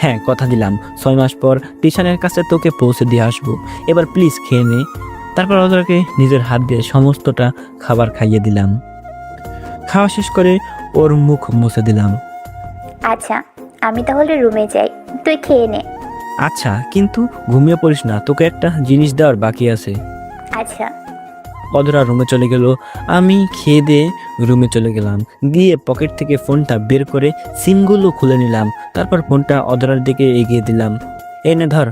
হ্যাঁ, কথা দিলাম। 6 মাস পর তিশানের কাছে তোকে পৌঁছে দিয়ে আসবো। এবার প্লিজ খেয়ে নে। তারপর অধরাকে নিজের হাত দিয়ে সমস্তটা খাবার খাইয়ে দিলাম। খাওয়া শেষ করে ওর মুখ মুছে দিলাম। আচ্ছা, আমি তাহলে রুমে যাই, তুই খেয়ে নে। আচ্ছা, কিন্তু ঘুমিয়ে পড়িস না, তোকে একটা জিনিস দেওয়ার বাকি আছে। আচ্ছা। অধরা রুমে চলে গেল। আমি খেয়ে দিয়ে রুমে চলে গেলাম। গিয়ে পকেট থেকে ফোনটা বের করে সিমগুলো খুলে নিলাম। তারপর ফোনটা অধরার দিকে এগিয়ে দিলাম। এই নে ধর,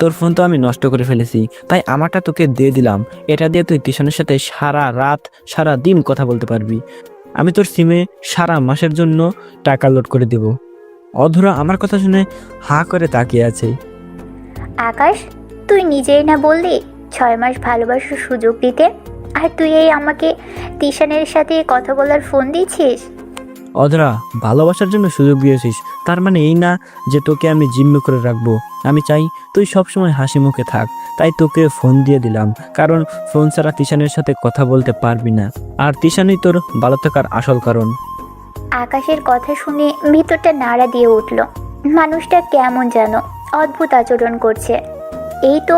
তোর ফোন তো আমি নষ্ট করে ফেলেছি, তাই আমারটা তোকে দিয়ে দিলাম। এটা দিয়ে তুই টিউশনের সাথে সারা রাত সারা দিন কথা বলতে পারবি। আমি তোর সিমে সারা মাসের জন্য টাকা লোড করে দেব। অধরা আমার কথা শুনে হাঁ করে তাকিয়ে আছে। আকাশ, তুই নিজেই না বললি 6 মাস ভালোবাসার সুযোগ দিতে, আর তুই এই আমাকে তিশানের সাথে কথা বলার ফোন দিচ্ছিস? অধরা, ভালোবাসার জন্য সুযোগ দিয়েছিস, তার মানে এই না যে তোকে আমি জিম্মি করে রাখবো। আমি চাই তুই সবসময় হাসি মুখে থাক, তাই তোকে ফোন দিয়ে দিলাম। কারণ ফোন ছাড়া তিশানের সাথে কথা বলতে পারবি না, আর তিশানই তোর ভালো থাকার আসল কারণ। আকাশের কথা শুনে ভিতরটা নাড়া দিয়ে উঠল। মানুষটা কেমন যেন অদ্ভুত আচরণ করছে। এই তো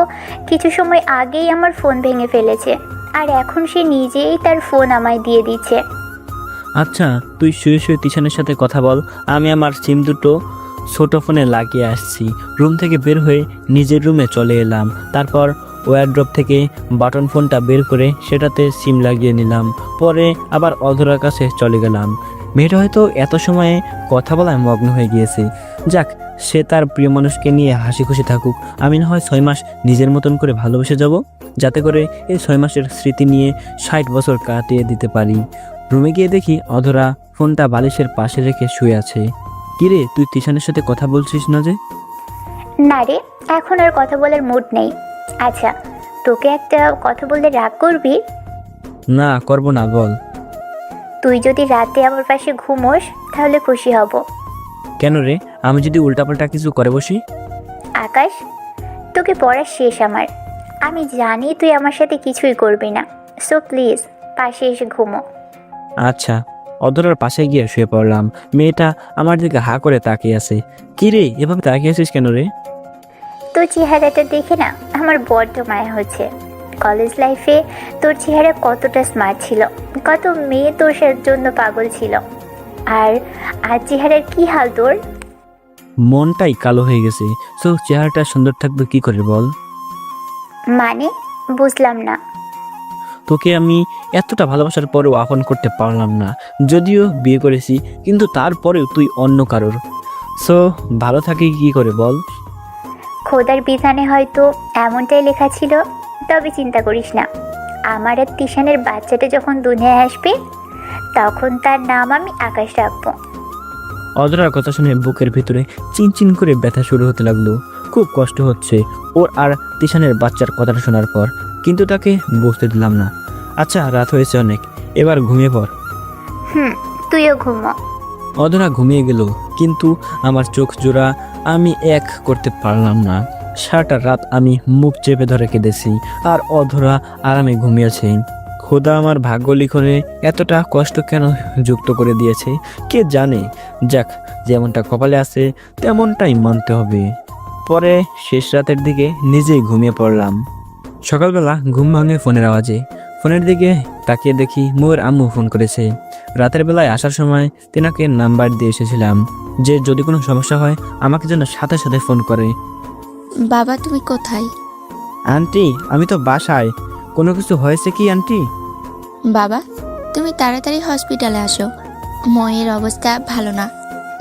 কিছু সময় আগেই আমার ফোন ভেঙে ফেলেছে, আর এখন সে নিজেই তার ফোন আমায় দিয়ে দিচ্ছে। আচ্ছা, তুই শুয়ে শুয়ে তিশানের সাথে কথা বল, আমি আমার সিম দুটো ছোট ফোনে লাগিয়ে আসছি। রুম থেকে বের হয়ে নিজের রুমে চলে এলাম। তারপর ওয়্যারড্রপ থেকে বাটন ফোনটা বের করে সেটাতে সিম লাগিয়ে নিলাম। পরে আবার অধরার কাছে চলে গেলাম। মেয়েটা হয়তো এত সময়ে কথা বলায় মগ্ন হয়ে গিয়েছে। যাক, সে তার প্রিয় মানুষকে নিয়ে হাসি খুশি থাকুক। আমি না হয় 6 মাস নিজের মতন করে ভালোবেসে যাব, যাতে করে এই 6 মাসের স্মৃতি নিয়ে 60 বছর কাটিয়ে দিতে পারি। রুমে গিয়ে দেখি অধরা ফোনটা বালিশের পাশে রেখে শুয়ে আছে। কিরে, তুই তিশানের সাথে কথা বলছিস না যে? না রে, এখন আর কথা বলার মুড নেই। আচ্ছা, তোকে একটা কথা বললে রাগ করবি? না, করবো না, বল। তুই যদি রাতে আমার পাশে ঘুমোস তাহলে খুশি হব। কেন রে, আমি যদি উল্টাপাল্টা কিছু করে বসি? আকাশ, তোকে পড়া শেষ আমার। আমি জানি তুই আমার সাথে কিছুই করবি না, সো প্লিজ পাশে এসে ঘুমো। আচ্ছা। অধরার পাশে গিয়ে শুয়ে পড়লাম। মেয়েটা আমার দিকে হা করে তাকিয়ে আছে। কি রে, এভাবে তাকিয়ে আছিস কেন রে? তোর চেহারাটা দেখে না আমার বড্ড মায়া হচ্ছে। কলেজ লাইফে তোর চেহারা কতটা স্মার্ট ছিল, কত মেয়ে তোর জন্য পাগল ছিল, আর আজ চেহারার কি হাল তোর? মনটাই কালো হয়ে গেছে। সো চেহারাটা সুন্দর থাকবে কি করে বল? মানে বুঝলাম না। তোকে আমি এতটা ভালোবাসার পরেও আপন করতে পারলাম না। যদিও বিয়ে করেছি, কিন্তু তারপরেও তুই অন্য কারোর। সো ভালো থাকি কি করে বল? খোদার বিধানে হয়তো এমনটাই লেখা ছিল। তবে চিন্তা করিস না, আমার আর তিশানের বাচ্চাটা যখন দুনিয়ায় আসবে তখন তার নাম আমি আকাশ রাখবো। অধরার কথা শুনে বুকের ভিতরে চিনচিন করে ব্যথা শুরু হতে লাগলো। খুব কষ্ট হচ্ছে ওর আর তিশানের বাচ্চার কথাটা শোনার পর, কিন্তু তাকে বুঝতে দিলাম না। আচ্ছা, রাত হয়েছে অনেক, এবার ঘুমিয়ে পড়। তুইও ঘুমো। অধরা ঘুমিয়ে গেল, কিন্তু আমার চোখ জোড়া আমি এক করতে পারলাম না। সারাটা রাত আমি মুখ চেপে ধরে কেঁদেছি, আর অধরা আরামে ঘুমিয়েছে। খোদা আমার ভাগ্য লিখনে এতটা কষ্ট কেন যুক্ত করে দিয়েছে কে জানে। যাক, যেমনটা কপালে আছে তেমনটাই মানতে হবে। পরে শেষ রাতের দিকে নিজেই ঘুমিয়ে পড়লাম। সকালবেলা ঘুম ভাঙে ফোনের আওয়াজে। ফোনের দিকে তাকিয়ে দেখি মোর আম্মু ফোন করেছে। রাতের বেলায় আসার সময় তেনাকে নাম্বার দিয়ে এসেছিলাম যে যদি কোনো সমস্যা হয় আমাকে যেন সাথে সাথে ফোন করে। বাবা, তুমি কোথায়? আন্টি, আমি তো বাসায়। কোনো কিছু হয়েছে কি আন্টি? বাবা, তুমি তাড়াতাড়ি হসপিটালে আসো। ময়ের অবস্থা ভালো না।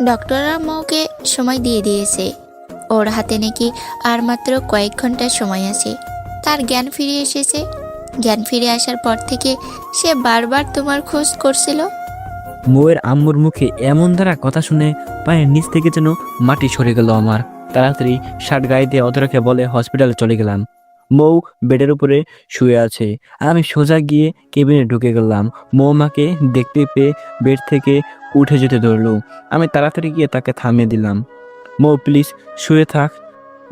ডক্টররা মৌকে সময় দিয়ে দিয়েছে। ওর হাতে নাকি আর মাত্র কয়েক ঘন্টার সময় আছে। তার জ্ঞান ফিরে এসেছে। জ্ঞান ফিরে আসার পর থেকে সে বারবার তোমার খোঁজ করছিল। মৌয়ের আম্মুর মুখে এমন দ্বারা কথা শুনে পায়ের নিচ থেকে যেন মাটি সরে গেল আমার। তাড়াতাড়ি শার্ট গায়ে দিয়ে অধরাকে বলে হসপিটালে চলে গেলাম। মৌ বেডের উপরে শুয়ে আছে। আমি সোজা গিয়ে কেবিনে ঢুকে গেলাম। মৌ আমাকে দেখতে পেয়ে বেড থেকে উঠে যেতে ধরলো। আমি তাড়াতাড়ি গিয়ে তাকে থামিয়ে দিলাম। মৌ, প্লিজ শুয়ে থাক,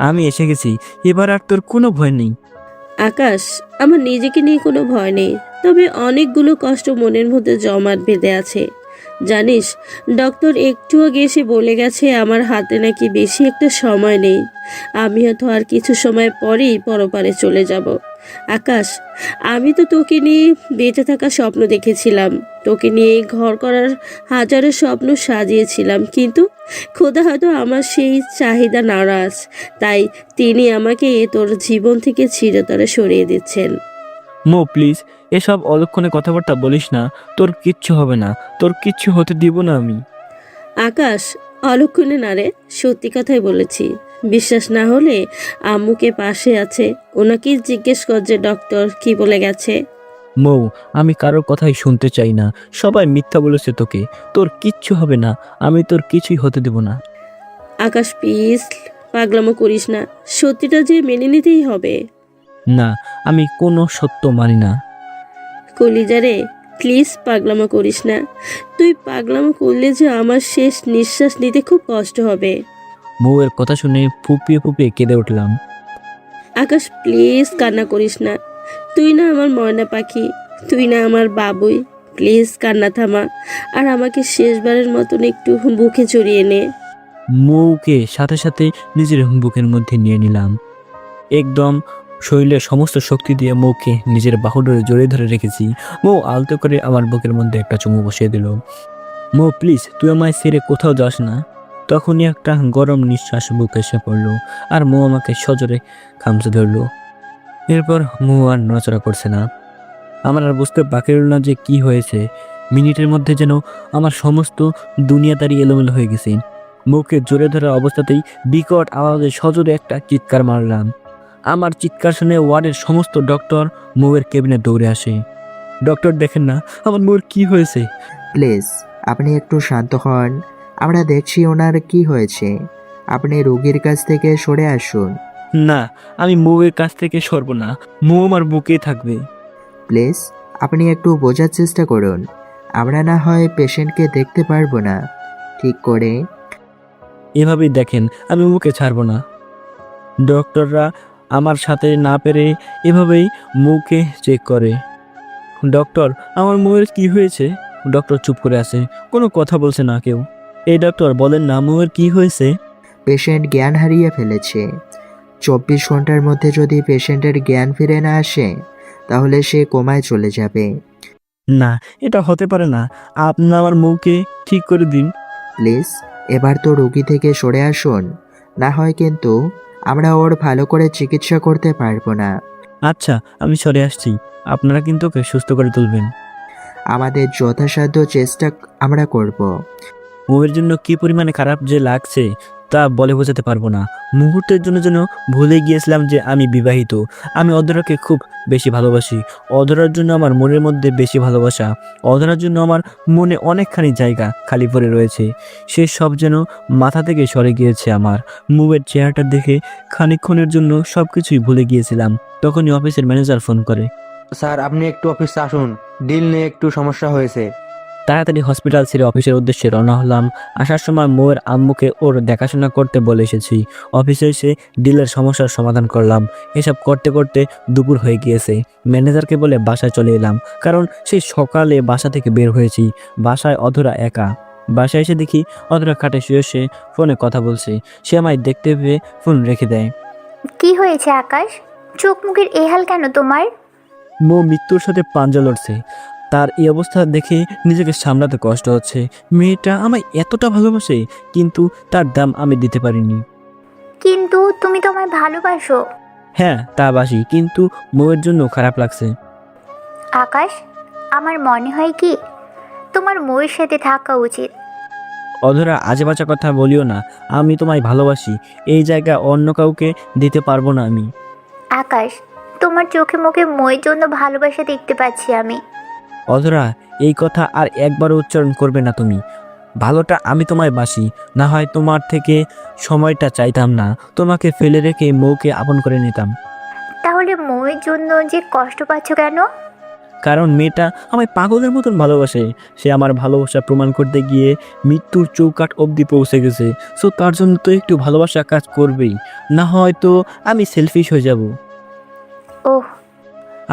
আমি এসে গেছি, এবার আর তোর কোনো ভয় নেই। আকাশ, আমার নিজেকে নিয়ে কোনো ভয় নেই, তবে অনেকগুলো কষ্ট মনের মধ্যে জমাট বেঁধে আছে। জানিস, ডক্টর একটু আগে এসে বলে গেছে আমার হাতে নাকি বেশি একটা সময় নেই। আমি হয়তো আর কিছু সময় পরেই পরপারে চলে যাব। আকাশ, আমি তো তোকে নিয়ে বেঁচে থাকার স্বপ্ন দেখেছিলাম, তোকে নিয়ে ঘর করার হাজারো স্বপ্ন সাজিয়েছিলাম, কিন্তু খোদা হয়তো আমার সেই চাহিদা নারাজ, তাই তিনি আমাকে তোর জীবন থেকে চিরতরে সরিয়ে দিচ্ছেন। মো, প্লিজ এসব অলক্ষণে কথাবার্তা বলিস না। তোর কিচ্ছু হবে না, তোর কিচ্ছু হতে দিব না আমি। আকাশ, অলক্ষণে না রে, সত্যি কথাই বলেছি। বিশ্বাস না হলে আম্মুকে পাশে আছে, ওনাকে জিজ্ঞেস কর যে ডক্টর কি বলে গেছে। মৌ, আমি কারোর কথাই শুনতে চাই না। সবাই মিথ্যা বলেছে তোকে। তোর কিচ্ছু হবে না, আমি তোর কিছুই হতে দেব না। আকাশ প্লিজ পাগলামো করিস না, সত্যিটা যে মেনে নিতেই হবে। না, আমি কোনো সত্য মানি না। কলিজারে প্লিজ পাগলামো করিস না, তুই পাগলামো করলে যে আমার শেষ নিঃশ্বাস নিতে খুব কষ্ট হবে। মৌয়ের কথা শুনে ফুপিয়ে ফুপিয়ে কেঁদে উঠলাম। আকাশ প্লিজ কান্না করিস না, তুই না আমার ময়না পাখি, তুই না আমার বাবুই, প্লিজ কান্না থামা আর আমাকে শেষবারের মতন একটু বুকে জড়িয়ে নে। মৌকে সাথে সাথে নিজের বুকের মধ্যে নিয়ে নিলাম। একদম শরীরের সমস্ত শক্তি দিয়ে মৌকে নিজের বাহুডোরে জড়িয়ে ধরে রেখেছি। মৌ আলতো করে আমার বুকের মধ্যে একটা চুমু বসিয়ে দিল। মৌ প্লিজ, তুই আমায় ছেড়ে কোথাও যাস না। তখনই একটা গরম নিঃশ্বাস বুকে এসে পড়লো আর মৌ আমাকে সজোরে খামচে ধরলো। এরপর মৌ আর নড়াচড়া করছে না। আমার আর বুঝতে বাকি রইল না যে কি হয়েছে। মিনিটের মধ্যে যেন আমার সমস্ত দুনিয়াদারি এলোমেলো হয়ে গেছে। মুখে জোরে ধরা অবস্থাতেই বিকট আওয়াজে সজোরে একটা চিৎকার মারলাম। আমার চিৎকার শুনে ওয়ার্ডের সমস্ত ডক্টর মৌয়ের কেবিনে দৌড়ে আসে। ডক্টর, দেখেন না আমার মৌয়ের কি হয়েছে। প্লিজ আপনি একটু শান্ত হন, আমরা দেখছি ওনার কি হয়েছে। আপনি রোগীর কাছ থেকে সরে আসুন। না, আমি মৌয়ের কাছ থেকে সরব না। মৌ আমার বুকেই থাকবে। প্লিজ আপনি একটু বোঝার চেষ্টা করুন, আমরা না হয় পেশেন্টকে দেখতে পারবো না ঠিক করে। এভাবেই দেখেন, আমি মুখে ছাড়ব না। ডক্টররা আমার সাথে না পেরে এভাবেই মুখে চেক করে। ডক্টর, আমার মৌয়ের কি হয়েছে? ডক্টর চুপ করে আছে, কোনো কথা বলছে না কেউ। এই ডক্টর বলেন না, মৌয়ের কি হয়েছে? পেশেন্ট জ্ঞান হারিয়ে ফেলেছে। 24 ঘন্টার মধ্যে যদি পেশেন্টের জ্ঞান ফিরে না আসে তাহলে সে কোমায় চলে যাবে। না, এটা হতে পারে না। আপনি আমার মৌকে ঠিক করে দিন। প্লিজ এবার তো রোগী থেকে সরে আসুন, না হয় কিন্তু আমরা ওর ভালো করে চিকিৎসা করতে পারবো না। আচ্ছা, আমি সরে আসছি। আপনারা কিন্তু ওকে সুস্থ করে তুলবেন। আমাদের যথাসাধ্য চেষ্টা আমরা করব। মৌয়ের জন্য কি পরিমাণে খারাপ যে লাগছে তা বলে বোঝাতে পারবো না। মুহূর্তের জন্য যেন ভুলে গিয়েছিলাম যে আমি বিবাহিত। আমি অধরাকে খুব বেশি ভালোবাসি। অধরার জন্য আমার মনের মধ্যে বেশি ভালোবাসা। অধরার জন্য আমার মনে অনেকখানি জায়গা খালি পড়ে রয়েছে। সে সব যেন মাথা থেকে সরে গিয়েছে আমার। মৌয়ের চেহারাটা দেখে খানিকক্ষণের জন্য সব কিছুই ভুলে গিয়েছিলাম। তখনই অফিসের ম্যানেজার ফোন করে। স্যার আপনি একটু অফিসে আসুন, ডিল নিয়ে একটু সমস্যা হয়েছে। তাড়াতাড়ি হসপিটাল ছেড়ে অফিসের উদ্দেশ্যে রওনা হলাম। আসার সময় মৌয়ের আম্মুকে ওর দেখাশোনা করতে বলে এসেছি। অফিসে এসে ডিলের সমস্যার সমাধান করলাম। এসব করতে করতে দুপুর হয়ে গিয়েছে। ম্যানেজারকে বলে বাসায় চলে এলাম, কারণ সেই সকালে বাসা থেকে বের হয়েছি। বাসায় অধরা একা। বাসায় এসে দেখি অধরা খাটে শুয়ে সে ফোনে কথা বলছে। সে আমায় দেখতে পেয়ে ফোন রেখে দেয়। কি হয়েছে আকাশ? চোখ মুখের এই হাল কেন তোমার? মৌ মৃত্যুর সাথে পাঞ্জা লড়ছে। তার এই অবস্থা দেখে নিজেকে সামলাতে কষ্ট হচ্ছে। মেয়েটা আমায় এতটা ভালোবাসে, কিন্তু তার দাম আমি দিতে পারিনি। কিন্তু তুমি তো আমায় ভালোবাসো। হ্যাঁ, তা বাসি, কিন্তু মৌয়ের জন্য খারাপ লাগছে। আকাশ, আমার মনে হয় কি তোমার মৌয়ের সাথে থাকা উচিত। অধরা, আজে বাজে কথা বলিও না। আমি তোমায় ভালোবাসি, এই জায়গা অন্য কাউকে দিতে পারবো না আমি। আকাশ, তোমার চোখে মুখে মৌয়ের জন্য ভালোবাসা দেখতে পাচ্ছি আমি। অধরা, এই কথা আর একবারও উচ্চারণ করবে না তুমি। ভালোটা আমি তোমায় বাসি, না হয় তোমার থেকে সময়টা চাইতাম না। তোমাকে ফেলে রেখে মৌকে আপন করে নিতাম। তাহলে মৌয়ের জন্য যে কষ্ট পাচ্ছ কেন? কারণ মেয়েটা আমায় পাগলের মতন ভালোবাসে। সে আমার ভালোবাসা প্রমাণ করতে গিয়ে মৃত্যুর চৌকাঠ অবধি পৌঁছে গেছে। সো তার জন্য তো একটু ভালোবাসা কাজ করবেই, না হয়তো আমি সেলফিশ হয়ে যাব। ওহ,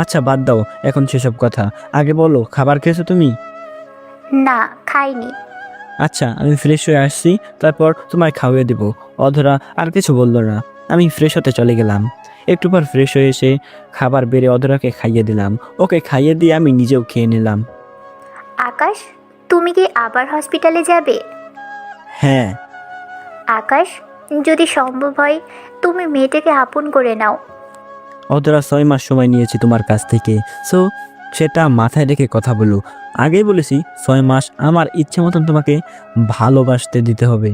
আচ্ছা বাদ দাও এখন সেসব কথা। আগে বলো, খাবার খেয়েছো তুমি? না, খাইনি। আচ্ছা, আমি ফ্রেশ হয়ে আসছি, তারপর তোমায় খাওয়িয়ে দেবো। অধরা আর কিছু বললো না। আমি ফ্রেশ হতে চলে গেলাম। একটু পর ফ্রেশ হয়ে এসে খাবার বেড়ে অধরাকে খাইয়ে দিলাম। ওকে খাইয়ে দিয়ে আমি নিজেও খেয়ে নিলাম। আকাশ, তুমি কি আবার হসপিটালে যাবে? হ্যাঁ। আকাশ, যদি সম্ভব হয় তুমি মেয়েটাকে আপন করে নাও। অধরা 6 মাস সময় নিয়েছি তোমার কাছ থেকে, সো সেটা মাথায় রেখে কথা বলো। আগেই বলেছি 6 মাস আমার ইচ্ছে মতন তোমাকে ভালোবাসতে দিতে হবে।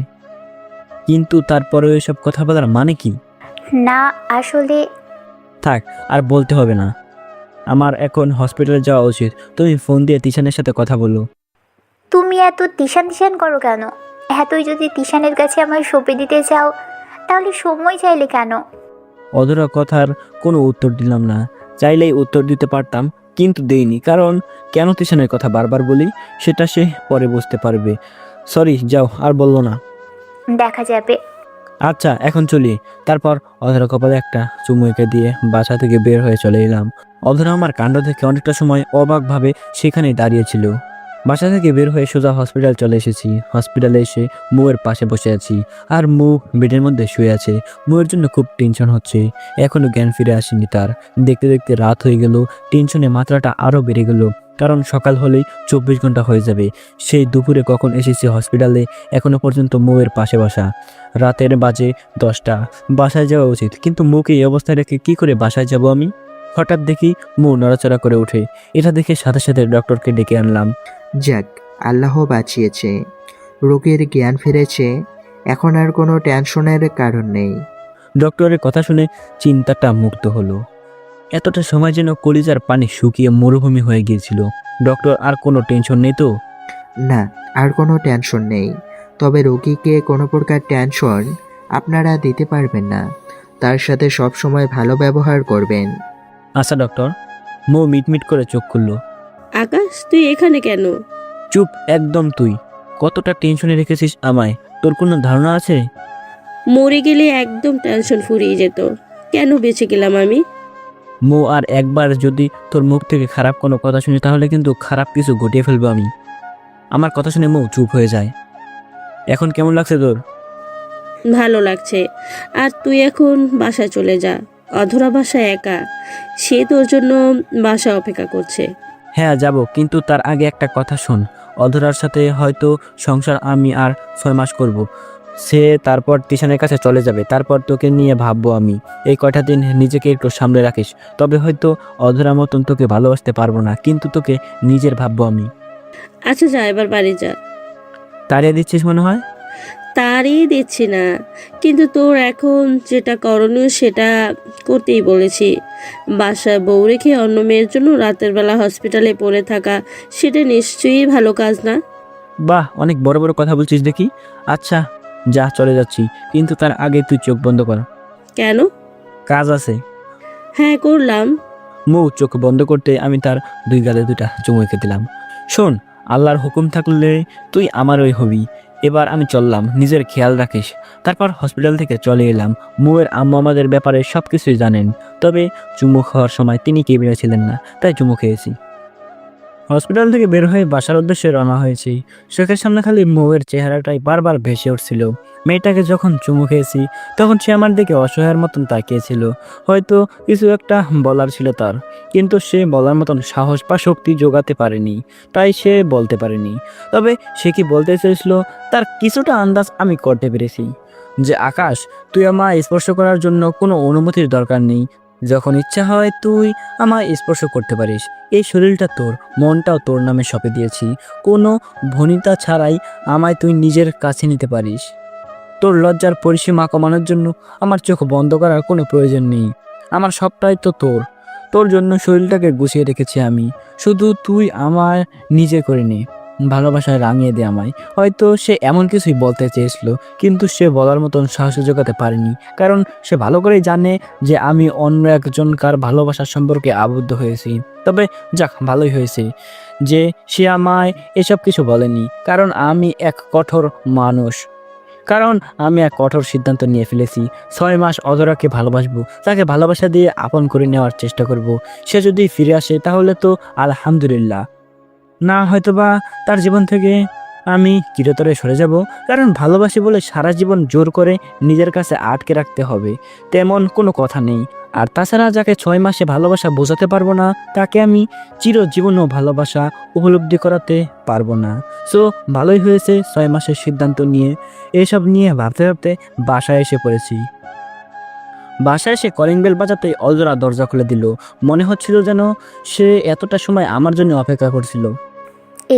কিন্তু তারপরেও এসব কথা বলার মানে কি? না আসলে থাক, আর বলতে হবে না। আমার এখন হসপিটালে যাওয়া উচিত। তুমি ফোন দিয়ে তিশানের সাথে কথা বলো। তুমি এত তিশান করো কেন? এতই যদি তিশানের কাছে আমায় সঁপে দিতে চাও তাহলে সময় চাইলে কেন? অধরা কথার কোনো উত্তর দিলাম না। চাইলেই উত্তর দিতে পারতাম, কিন্তু দেইনি। কারণ কেন তিশানের কথা বারবার বলি সেটা সে পরে বুঝতে পারবে। সরি, যাও, আর বললো না। দেখা যাবে। আচ্ছা, এখন চলি। তারপর অধরা কপালে একটা চুমু এঁকে দিয়ে বাসা থেকে বের হয়ে চলে এলাম। অধরা আমার কাণ্ড থেকে অনেকটা সময় অবাকভাবে সেখানেই দাঁড়িয়েছিল। বাসা থেকে বের হয়ে সোজা হসপিটাল চলে এসেছি। হসপিটালে এসে মুয়ের পাশে বসে আছি, আর মু বেডের মধ্যে শুয়ে আছে। মুয়ের জন্য খুব টেনশন হচ্ছে। এখনো জ্ঞান ফিরে আসেনি তার। দেখতে দেখতে রাত হয়ে গেল। টেনশনে মাত্রাটা আরও বেড়ে গেল, কারণ সকাল হলেই 24 ঘন্টা হয়ে যাবে। সেই দুপুরে কখন এসেছি হসপিটালে, এখনো পর্যন্ত মুয়ের পাশে বসা। রাতের বাজে 10টা। বাসায় যাওয়া উচিত, কিন্তু মুকে এই অবস্থায় রেখে কি করে বাসায় যাব আমি? হঠাৎ দেখি মু নড়াচড়া করে ওঠে। এটা দেখে সাথে সাথে ডক্টরকে ডেকে আনলাম। যাক, আল্লাহ বাঁচিয়েছে, রোগীর জ্ঞান ফিরেছে, এখন আর কোনো টেনশনের কারণ নেই। ডক্টরের কথা শুনে চিন্তাটা মুক্ত হলো। এতটা সময় যেন কলিজার পানি শুকিয়ে মরুভূমি হয়ে গিয়েছিল। ডক্টর, আর কোনো টেনশন নেই তো? না, আর কোনো টেনশন নেই, তবে রোগীকে কোনো প্রকার টেনশন আপনারা দিতে পারবেন না। তার সাথে সব সময় ভালো ব্যবহার করবেন। আচ্ছা ডক্টর। মো মিটমিট করে চোখ খুলল। আকাশ, তুই এখানে কেন? চুপ একদম। তুই কতটা টেনশনে রেখেছিস আমায়, তোর কোনো ধারণা আছে? মরে গেলে একদম টেনশন ফুরিয়ে যেত। কেন বেঁচে গেলাম আমি? মো, আর একবার যদি তোর মুখ থেকে খারাপ কোনো কথা শুনি তাহলে কিন্তু খারাপ কিছু ঘটিয়ে ফেলবো আমি। আমার কথা শুনে মো চুপ হয়ে যায়। এখন কেমন লাগছে তোর? ভালো লাগছে। আর তুই এখন বাসায় চলে যা। অধরা বাসায় একা, সে তোর জন্য বাসা অপেক্ষা করছে। হ্যাঁ যাব, কিন্তু তার আগে একটা কথা শোন। অধরার সাথে হয়তো সংসার আমি আর 6 মাস করব। সে তারপর তিশানের কাছে চলে যাবে। তারপর তোকে নিয়ে ভাববো আমি। এই কয়টা দিন নিজেকে একটু সামলে রাখিস। তবে হয়তো অধরা মতন তোকে ভালোবাসতে পারবো না, কিন্তু তোকে নিজের ভাববো আমি। আচ্ছা যা, এবার বাড়ি যা। তাড়িয়ে দিচ্ছিস মনে হয়? তাড়িয়ে দিচ্ছি না, কিন্তু তোর এখন যেটা করণীয় সেটা করতেই বলেছি। বাসায় বউ রেখে অন্য মেয়ের জন্য রাতের বেলা হসপিটালে পড়ে থাকা, সেটা নিশ্চয়ই ভালো কাজ না। বাহ, অনেক বড় বড় কথা বলছিস দেখি। আচ্ছা যা, চলে যাচ্ছি, কিন্তু তার আগে তুই চোখ বন্ধ কর। কেন? কাজ আছে। হ্যাঁ, করলাম। মু চোখ বন্ধ করতে আমি তার 2 গালে 2টা চুমু এঁকে দিলাম। শোন, আল্লাহর হুকুম থাকলে তুই আমারই হবি। এবার আমি চললাম, নিজের খেয়াল রাখিস। তারপর হসপিটাল থেকে চলে এলাম। মুয়ের আম্মু আমাদের ব্যাপারে সব কিছুই জানেন, তবে চুমু খাওয়ার সময় তিনি কেবিনে ছিলেন না, তাই চুমু খেয়েছি। হসপিটাল থেকে বের হয়ে বাসার উদ্দেশ্যে রওনা হয়েছি। চোখের সামনে খালি মৌয়ের চেহারাটাই বারবার ভেসে উঠছিল। মেয়েটাকে যখন চুমু খেয়েছি তখন সে আমার দিকে অসহায়ের মতন তাকিয়েছিল। হয়তো কিছু একটা বলার ছিল তার, কিন্তু সে বলার মতন সাহস বা শক্তি জোগাতে পারেনি, তাই সে বলতে পারেনি। তবে সে কি বলতে চেয়েছিল তার কিছুটা আন্দাজ আমি করতে পেরেছি। যে আকাশ, তুই আমায় স্পর্শ করার জন্য কোনো অনুমতির দরকার নেই। যখন ইচ্ছা হয় তুই আমায় স্পর্শ করতে পারিস। এই শরীরটা তোর, মনটাও তোর নামে সঁপে দিয়েছি। কোনো ভনিতা ছাড়াই আমায় তুই নিজের কাছে নিতে পারিস। তোর লজ্জার পরিসীমা কমানোর জন্য আমার চোখ বন্ধ করার কোনো প্রয়োজন নেই। আমার সবটাই তো তোর। তোর জন্য শরীরটাকে গুছিয়ে রেখেছি আমি। শুধু তুই আমায় নিজে করে নে, ভালোবাসায় রাঙিয়ে দে আমায়। হয়তো সে এমন কিছুই বলতে চেয়েছিল, কিন্তু সে বলার মতন সাহস জোগাতে পারেনি, কারণ সে ভালো করেই জানে যে আমি অন্য একজনকার ভালোবাসার সম্পর্কে আবদ্ধ হয়েছি। তবে যাক, ভালোই হয়েছে যে সে আমায় এসব কিছু বলেনি, কারণ আমি এক কঠোর সিদ্ধান্ত নিয়ে ফেলেছি। 6 মাস অধরাকে ভালোবাসবো, তাকে ভালোবাসা দিয়ে আপন করে নেওয়ার চেষ্টা করব। সে যদি ফিরে আসে তাহলে তো আলহামদুলিল্লাহ, না হয়তোবা তার জীবন থেকে আমি চিরতরে সরে যাব। কারণ ভালোবাসি বলে সারা জীবন জোর করে নিজের কাছে আটকে রাখতে হবে তেমন কোনো কথা নেই। আর তাছাড়া যাকে 6 মাসে ভালোবাসা বোঝাতে পারবো না, তাকে আমি চিরজীবনও ভালোবাসা উপলব্ধি করাতে পারবো না। সো ভালোই হয়েছে 6 মাসের সিদ্ধান্ত নিয়ে এসব নিয়ে ভাবতে ভাবতে বাসায় এসে পড়েছি। বাসায় এসে কলিং বেল বাজাতে অধরা দরজা খুলে দিল। মনে হচ্ছিল যেন সে এতটা সময় আমার জন্য অপেক্ষা করছিল।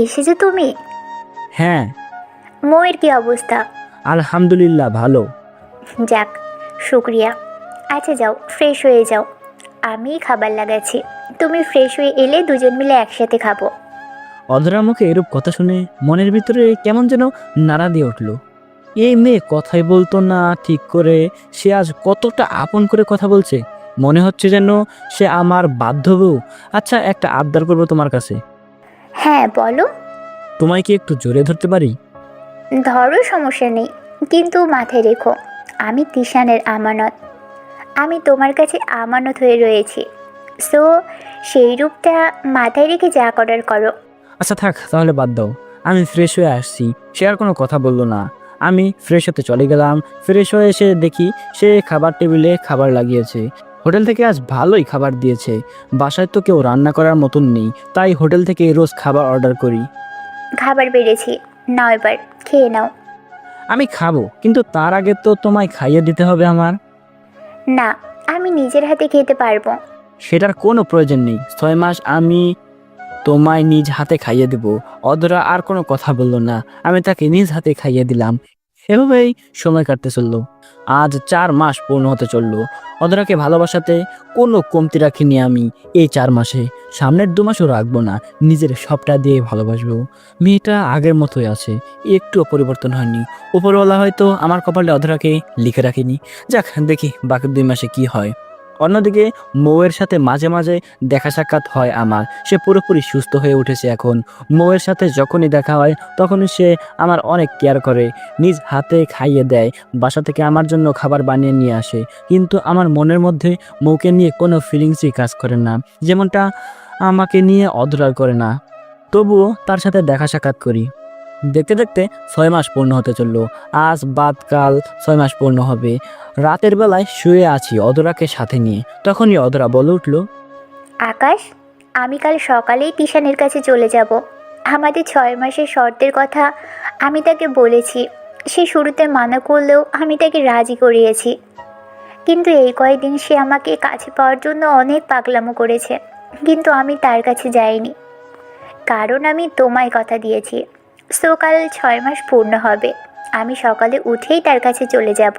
এসেছো তুমি? হ্যাঁ। মৌয়ের কি অবস্থা? আলহামদুলিল্লাহ ভালো। যাক, শুক্রিয়া। আচ্ছা যাও, ফ্রেশ হয়ে যাও। আমি খাবার লাগাচ্ছি, তুমি ফ্রেশ হয়ে এলে দুজন মিলে একসাথে খাবো। অধরা মুখে এরূপ কথা শুনে মনের ভিতরে কেমন যেন নাড়া দিয়ে উঠল। এই মেয়ে কথাই বলতো না ঠিক করে, সে আজ কতটা আপন করে কথা বলছে। মনে হচ্ছে যেন সে আমার বাধ্য বউ। আচ্ছা, একটা আবদার করবো তোমার কাছে। হ্যাঁ বলো। তোমায় কি একটু জোরে ধরতে পারি? ধরো, সমস্যা নেই, কিন্তু মাথায় রেখো আমি তিশানের আমানত। আমি তোমার কাছে আমানত হয়ে রয়েছি। সো সেই রূপটা মাথায় রেখে যা করার করো। আচ্ছা থাক, তাহলে বাদ দাও। আমি ফ্রেশ হয়ে আসছি। সে আর কোনো কথা বললো না। আমি ফ্রেশ হতে চলে গেলাম। ফ্রেশ হয়ে এসে দেখি সে খাবার টেবিলে খাবার লাগিয়েছে। হোটেল থেকে আজ ভালোই খাবার দিয়েছে। বাসায় তো কেউ রান্না করার মতন নেই, তাই হোটেল থেকে রোজ খাবার অর্ডার করি। খাবার বেড়েছি, নাও এবার খেয়ে নাও। আমি খাবো, কিন্তু তার আগে তো তোমায় খাইয়ে দিতে হবে আমার। না, আমি নিজের হাতে খেতে পারবো। সেটার কোনো প্রয়োজন নেই। 6 মাস আমি তোমায় নিজ হাতে খাইয়ে দেব। অধরা আর কোনো কথা বলল না। আমি তাকে নিজ হাতে খাইয়ে দিলাম। এভাবেই সময় কাটতে চললো। আজ 4 মাস পূর্ণ হতে চললো। অধরাকে ভালোবাসাতে কোনো কমতি রাখিনি আমি এই 4 মাসে। সামনের 2 মাসও রাখবো না, নিজের সবটা দিয়ে ভালোবাসবো। মেয়েটা আগের মতোই আছে, একটুও পরিবর্তন হয়নি। উপরওয়ালা হয়তো আমার কপালে অধরাকে লিখে রাখিনি। যাক, দেখি বাকি 2 মাসে কি হয়। অন্যদিকে মৌয়ের সাথে মাঝে মাঝে দেখা সাক্ষাৎ হয় আমার। সে পুরোপুরি সুস্থ হয়ে উঠেছে এখন। মৌয়ের সাথে যখনই দেখা হয় তখনই সে আমার অনেক কেয়ার করে, নিজ হাতে খাইয়ে দেয়, বাসা থেকে আমার জন্য খাবার বানিয়ে নিয়ে আসে। কিন্তু আমার মনের মধ্যে মৌকে নিয়ে কোনো ফিলিংসই কাজ করে না, যেমনটা আমাকে নিয়ে অধরার করে না। তবুও তার সাথে দেখা সাক্ষাৎ করি। দেখতে দেখতে 6 মাস পূর্ণ হতে চললো। আজ বাদ কাল 6 মাস পূর্ণ হবে। রাতের বেলায় শুয়ে আছি অধরাকে সাথে নিয়ে। তখনই অধরা বলে উঠল, আকাশ, আমি কাল সকালেই তিশানের কাছে চলে যাব। আমাদের 6 মাসের শর্তের কথা আমি তাকে বলেছি। সে শুরুতে মানা করলেও আমি তাকে রাজি করিয়েছি। কিন্তু এই কয়েকদিন সে আমাকে কাছে পাওয়ার জন্য অনেক পাগলামো করেছে, কিন্তু আমি তার কাছে যাইনি, কারণ আমি তোমায় কথা দিয়েছি। সো কাল 6 মাস পূর্ণ হবে। আমি সকালে উঠেই তার কাছে চলে যাব।